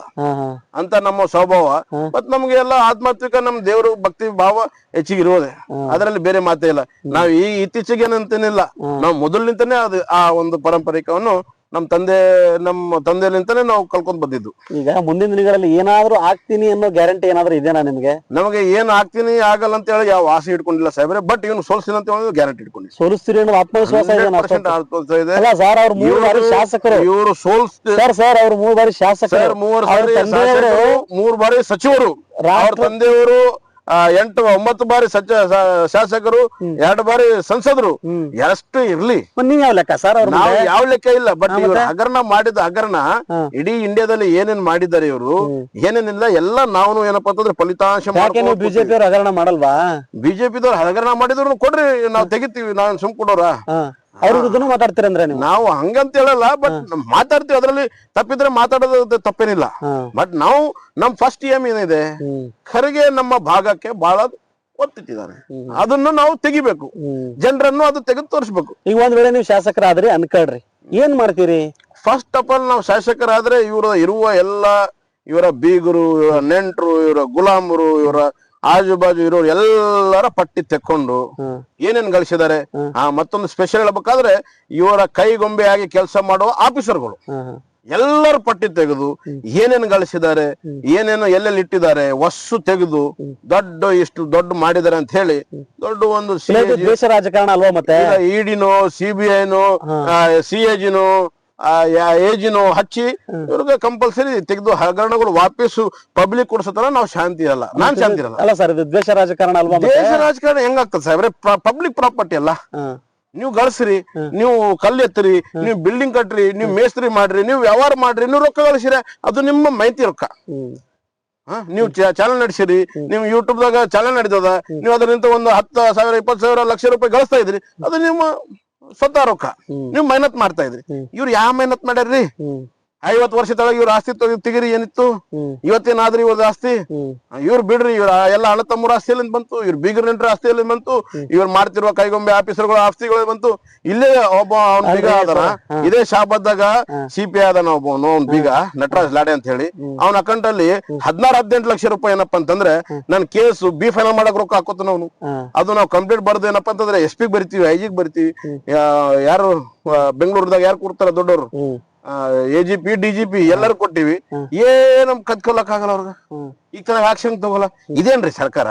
Speaker 2: ಅಂತ ನಮ್ಮ ಸ್ವಭಾವ. ಮತ್ ನಮ್ಗೆ ಎಲ್ಲ ಆಧ್ಯಾತ್ಮಿಕ ನಮ್ ದೇವ್ರ ಭಕ್ತಿ ಭಾವ ಹೆಚ್ಚಿಗೆ ಇರೋದೆ, ಅದರಲ್ಲಿ ಬೇರೆ ಮಾತೇ ಇಲ್ಲ. ನಾವ್ ಇತ್ತೀಚೆಗೆ ಏನಂತೇನಿಲ್ಲ, ನಾವು ಮೊದಲಿನಿಂತಾನೆ ಅದು ಆ ಒಂದು ಪಾರಂಪರಿಕವನ್ನು ನಮ್ಮ ತಂದೆಲಿಂತಾನೆ ನಾವು ಕಲ್ಕೊಂಡ್ ಬಂದಿದ್ದು. ಈಗ ಮುಂದಿನ ದಿನಗಳಲ್ಲಿ ಏನಾದ್ರು ಆಗ್ತೀನಿ ಅನ್ನೋ ಗ್ಯಾರಂಟಿ ಏನಾದ್ರು ಇದೆನಾ ನಿಮ್ಗೆ? ನಮಗೆ ಏನ್ ಆಗ್ತೀನಿ ಆಗಲ್ಲ ಅಂತ ಹೇಳಿ ಯಾವ ಆಸೆ ಇಟ್ಕೊಂಡಿಲ್ಲ ಸಾಹೇಬ್ರೆ. ಬಟ್ ಇವ್ನು ಸೋಲ್ಸ್ತೀನಿ ಅಂತ ಹೇಳಿ ಗ್ಯಾರಂಟಿ ಇಟ್ಕೊಂಡಿದ್ವಿ. ಸೋಲಿಸ್ತೀರಿ ಅನ್ನೋ ಆತ್ಮವಿಶ್ವಾಸ ಇದೆ. ಇವರು ಸೋಲ್ಸ್ತಾರೆ ಸರ್. ಅವ್ರು 3 ಬಾರಿ ಶಾಸಕರು, 3 ಬಾರಿ ಸಚಿವರು, ಅವ್ರ ತಂದೆಯವರು 8-9 ಬಾರಿ ಶಾಸಕರು, 2 ಬಾರಿ ಸಂಸದರು. ಎಷ್ಟು ಇರ್ಲಿ, ನೀವ್ ಯಾವ ಲೆಕ್ಕ ಸರ್? ನಾವು ಯಾವ ಲೆಕ್ಕ ಇಲ್ಲ. ಬಟ್ ಇವ್ರು ಹಗರಣ ಮಾಡಿದ ಹಗರಣ ಇಡೀ ಇಂಡಿಯಾದಲ್ಲಿ ಏನೇನ್ ಮಾಡಿದ್ದಾರೆ ಇವರು, ಏನೇನಿಲ್ಲ ಎಲ್ಲ ನಾವು ಏನಪ್ಪಾ ಅಂತಂದ್ರೆ ಫಲಿತಾಂಶ. ಬಿಜೆಪಿ ಅವ್ರು ಹಗರಣ ಮಾಡಲ್ವಾ? ಬಿಜೆಪಿದವ್ರು ಹಗರಣ ಮಾಡಿದ್ರು ಕೊಡ್ರಿ, ನಾವ್ ತೆಗಿತೀವಿ. ನಾವ್ ಸುಮ್ ಕೊಡೋರ ಅವ್ರ ವಿರುದ್ಧನೂ ಮಾತಾಡ್ತೀರ ಅಂದ್ರೆ ನಾವು ಹಂಗಂತ ಹೇಳಲ್ಲ. ಬಟ್ ಮಾತಾಡ್ತೀವಿ, ಅದ್ರಲ್ಲಿ ತಪ್ಪಿದ್ರೆ ಮಾತಾಡೋದು ತಪ್ಪೇನಿಲ್ಲ. ಬಟ್ ನಾವು ನಮ್ ಫಸ್ಟ್ ಏಮ್ ಏನಿದೆ, ಖರ್ಗೆ ನಮ್ಮ ಭಾಗಕ್ಕೆ ಬಹಳ ಒತ್ತಿಟ್ಟಿದ್ದಾರೆ, ಅದನ್ನು ನಾವು ತೆಗಿಬೇಕು. ಜನರನ್ನು ಅದು ತೆಗೆದು ತೋರಿಸ್ಬೇಕು. ಈಗ ಒಂದ್ ವೇಳೆ ನೀವು ಶಾಸಕರಾದ್ರಿ ಅನ್ಕಳ್ರಿ, ಏನ್ ಮಾಡ್ತೀರಿ? ಫಸ್ಟ್ ಆಫ್ ಆಲ್ ನಾವು ಶಾಸಕರಾದ್ರೆ ಇರುವ ಎಲ್ಲ ಇವರ ಬೀಗರು, ಇವರ ನೆಂಟರು, ಇವರ ಗುಲಾಮರು, ಇವರ ಆಜು ಬಾಜು ಇರೋರು ಎಲ್ಲರ ಪಟ್ಟಿ ತೆಕ್ಕೊಂಡು ಏನೇನ್ ಗಳಿಸಿದ್ದಾರೆ. ಮತ್ತೊಂದು ಸ್ಪೆಷಲ್ ಹೇಳ್ಬೇಕಾದ್ರೆ ಇವರ ಕೈಗೊಂಬೆಯಾಗಿ ಕೆಲಸ ಮಾಡುವ ಆಫೀಸರ್ಗಳು ಎಲ್ಲರ ಪಟ್ಟಿ ತೆಗೆದು ಏನೇನ್ ಗಳಿಸಿದ್ದಾರೆ, ಏನೇನು ಎಲ್ಲೆಲ್ಲಿ ಇಟ್ಟಿದ್ದಾರೆ ವಸ್ತು ತೆಗೆದು ಇಷ್ಟು ದೊಡ್ಡ ಮಾಡಿದ್ದಾರೆ ಅಂತ ಹೇಳಿ ದೊಡ್ಡ ಒಂದು ದೇಶ ರಾಜಕಾರಣ ಅಲ್ವಾ? ಮತ್ತೆ ಇಡಿನೋ, ಸಿಬಿಐನೋ, ಸಿಎಜಿನೋ, ಏಜಿನೋ ಹಚ್ಚಿ ಇವ್ರಿಗೆ ಕಂಪಲ್ಸರಿ ತೆಗೆದು ಹಗರಣಗಳು ವಾಪಸ್ಸು ಪಬ್ಲಿಕ್ ಕೊಡ್ಸತಾರ. ನಾವು ಶಾಂತಿ ಇರಲ್ಲ, ನಾನ್ ಶಾಂತಿ ಇರಲ್ಲ. ಅಲ್ಲ ಸರ್, ಇದು ದ್ವೇಷ ರಾಜಕಾರಣ ಅಲ್ವಾ? ದೇಶ ರಾಜಕಾರಣ ಹೆಂಗಾಗ್ತದೆ ಸಾಹೇಬ್ರೆ? ಪಬ್ಲಿಕ್ ಪ್ರಾಪರ್ಟಿ ಅಲ್ಲ. ನೀವು ಗಳಿಸ್ರಿ, ನೀವು ಕಲ್ಲೆತ್ತರಿ, ನೀವು ಬಿಲ್ಡಿಂಗ್ ಕಟ್ರಿ, ನೀವು ಮೇಸ್ತ್ರಿ ಮಾಡ್ರಿ, ನೀವು ವ್ಯವಹಾರ ಮಾಡ್ರಿ, ನೀವು ರೊಕ್ಕ ಗಳಿಸಿರಿ, ಅದು ನಿಮ್ಮ ಮಾಹಿತಿ ರೊಕ್ಕ. ನೀವು ಚಾನಲ್ ನಡೆಸಿರಿ, ನೀವು ಯೂಟ್ಯೂಬ್ ದಾಗ ಚಾನಲ್ ನಡೆದದ, ನೀವು ಅದರಿಂದ ಒಂದು 10,000, 20,000, ಲಕ್ಷ ರೂಪಾಯಿ ಗಳಿಸ್ತಾ ಇದ್ರಿ, ಅದು ನಿಮ್ಮ ಸ್ವತಃ ರೊಕ್ಕ. ನೀವು ಮೆಹನತ್ ಮಾಡ್ತಾ ಇದ್ರಿ. ಇವ್ರು ಯಾವ ಮೆಹನತ್ ಮಾಡ್ಯಾರ್ರಿ? 50 ವರ್ಷ ತಳಗ ಇವ್ರ ಆಸ್ತಿ ತೆಗಿರಿ ಏನಿತ್ತು, ಇವತ್ತೇನಾದ್ರೂ ಇವ್ರದ್ದು ಆಸ್ತಿ? ಇವ್ರು ಬಿಡ್ರಿ, ಇವ್ರ ಎಲ್ಲ ಅಣ್ಣ ತಮ್ಮರ ಆಸ್ತಿ ಎಲ್ಲಿಂದ ಬಂತು? ಇವ್ರ ಬೀಗರ ನೆಂಟರ ಆಸ್ತಿ ಎಲ್ಲಿಂದ ಬಂತು? ಇವ್ರು ಮಾಡ್ತಿರುವ ಕೈಗೊಂಬೆ ಆಫೀಸರ್ಗಳ ಆಸ್ತಿಗಳು ಬಂತು? ಇಲ್ಲೇ ಒಬ್ಬ ಅವ್ನ ಬೀಗ ಅದನ, ಇದೇ ಶಾಬದ್ದಾಗ CPI ಅದನ ಒಬ್ಬ ಬೀಗ, ನಟರಾಜ್ ಲಾಡೆ ಅಂತ ಹೇಳಿ. ಅವ್ನ ಅಕೌಂಟ್ ಅಲ್ಲಿ 16-18 ಲಕ್ಷ ರೂಪಾಯಿ ಏನಪ್ಪಾ ಅಂತಂದ್ರೆ ನನ್ ಕೇಸು ಬಿ ಫೈನಲ್ ಮಾಡಕ್ ರೊಕ್ಕ ಹಾಕೋತ ನಾವು. ಅದು ನಾವು ಕಂಪ್ಲೇಂಟ್ ಬರ್ದು ಏನಪ್ಪಾ ಅಂತಂದ್ರೆ SP ಬರಿತೀವಿ, IG ಬರಿತೀವಿ. ಯಾರು ಬೆಂಗಳೂರದಾಗ ಯಾರು ಕೊಡ್ತಾರ ದೊಡ್ಡವರು, AGP DGP ಎಲ್ಲರೂ ಕೊಟ್ಟಿವಿ. ನಮ್ ಕದ್ಕೊಳಕ್ ಆಗಲ್ಲ ಅವ್ರಗ. ಈ ತರ ಆಕ್ಷನ್ ತಗೋಲ್ಲ. ಇದೇನ್ರಿ ಸರ್ಕಾರ?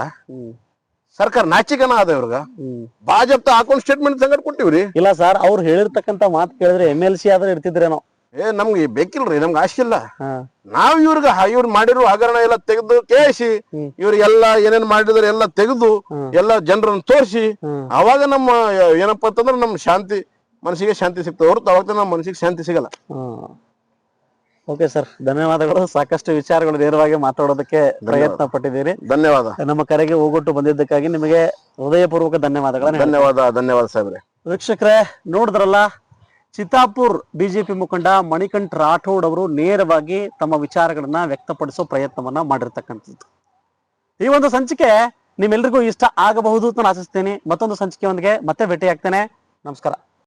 Speaker 2: ಸರ್ಕಾರ ನಾಚಿಕನ ಅದ ಇವ್ರಗ. ಭಾಜಪ ಹಾಕೊಂಡ್ ಸ್ಟೇಟ್ಮೆಂಟ್ ಸಂಗಡ ಕೊಟ್ಟಿವ್ರಿ.
Speaker 1: ಇಲ್ಲ ಸರ್, ಅವ್ರು ಹೇಳಿರ್ತಕ್ಕಂತ ಮಾತು ಕೇಳಿದ್ರೆ MLC ಆದ್ರೆ ಇರ್ತಿದ್ರೇನೋ.
Speaker 2: ನಮ್ಗೆ ಬೇಕಿಲ್ರಿ, ನಮ್ಗೆ ಆಶೆ ಇಲ್ಲ. ನಾವ್ ಇವ್ರು ಮಾಡಿರೋ ಹಗರಣ ಎಲ್ಲ ತೆಗೆದು ಕೇಳಿಸಿ, ಇವ್ರಿಗೆಲ್ಲ ಏನೇನ್ ಮಾಡಿದ್ರೆ ಎಲ್ಲ ತೆಗೆದು ಎಲ್ಲ ಜನರನ್ನ ತೋರಿಸಿ, ಅವಾಗ ನಮ್ಮ ಏನಪ್ಪಾ ಅಂತಂದ್ರೆ ನಮ್ ಶಾಂತಿ, ಮನಸ್ಸಿಗೆ ಶಾಂತಿ ಸಿಗ್ತದೆ ಹೊರತು ಅವಾಗ ನಮ್ಮ ಮನಸ್ಸಿಗೆ ಶಾಂತಿ ಸಿಗಲ್ಲ.
Speaker 1: ಓಕೆ ಸರ್, ಧನ್ಯವಾದಗಳು. ಸಾಕಷ್ಟು ವಿಚಾರಗಳು ನೇರವಾಗಿ ಮಾತಾಡೋದಕ್ಕೆ ಪ್ರಯತ್ನ ಪಟ್ಟಿದ್ದೀರಿ.
Speaker 2: ಧನ್ಯವಾದ.
Speaker 1: ನಮ್ಮ ಕರೆಗೆ ಹೋಗೊಟ್ಟು ಬಂದಿದ್ದಕ್ಕಾಗಿ ನಿಮಗೆ ಹೃದಯಪೂರ್ವಕ ಧನ್ಯವಾದಗಳು.
Speaker 2: ಧನ್ಯವಾದ ಸಾಹೇಬ್ರೆ.
Speaker 1: ವೀಕ್ಷಕರೇ, ನೋಡಿದ್ರಲ್ಲ, ಚಿತ್ತಾಪುರ್ ಬಿಜೆಪಿ ಮುಖಂಡ ಮಣಿಕಂಠ ರಾಠೋಡ್ ಅವರು ನೇರವಾಗಿ ತಮ್ಮ ವಿಚಾರಗಳನ್ನ ವ್ಯಕ್ತಪಡಿಸೋ ಪ್ರಯತ್ನವನ್ನ ಮಾಡಿರ್ತಕ್ಕಂಥದ್ದು. ಈ ಒಂದು ಸಂಚಿಕೆ ನಿಮ್ಮೆಲ್ರಿಗೂ ಇಷ್ಟ ಆಗಬಹುದು ಅಂತ ನಾನು ಆಶಿಸ್ತೇನೆ. ಮತ್ತೊಂದು ಸಂಚಿಕೆಯೊಂದಿಗೆ ಮತ್ತೆ ಭೇಟಿ ಆಗ್ತೇನೆ. ನಮಸ್ಕಾರ.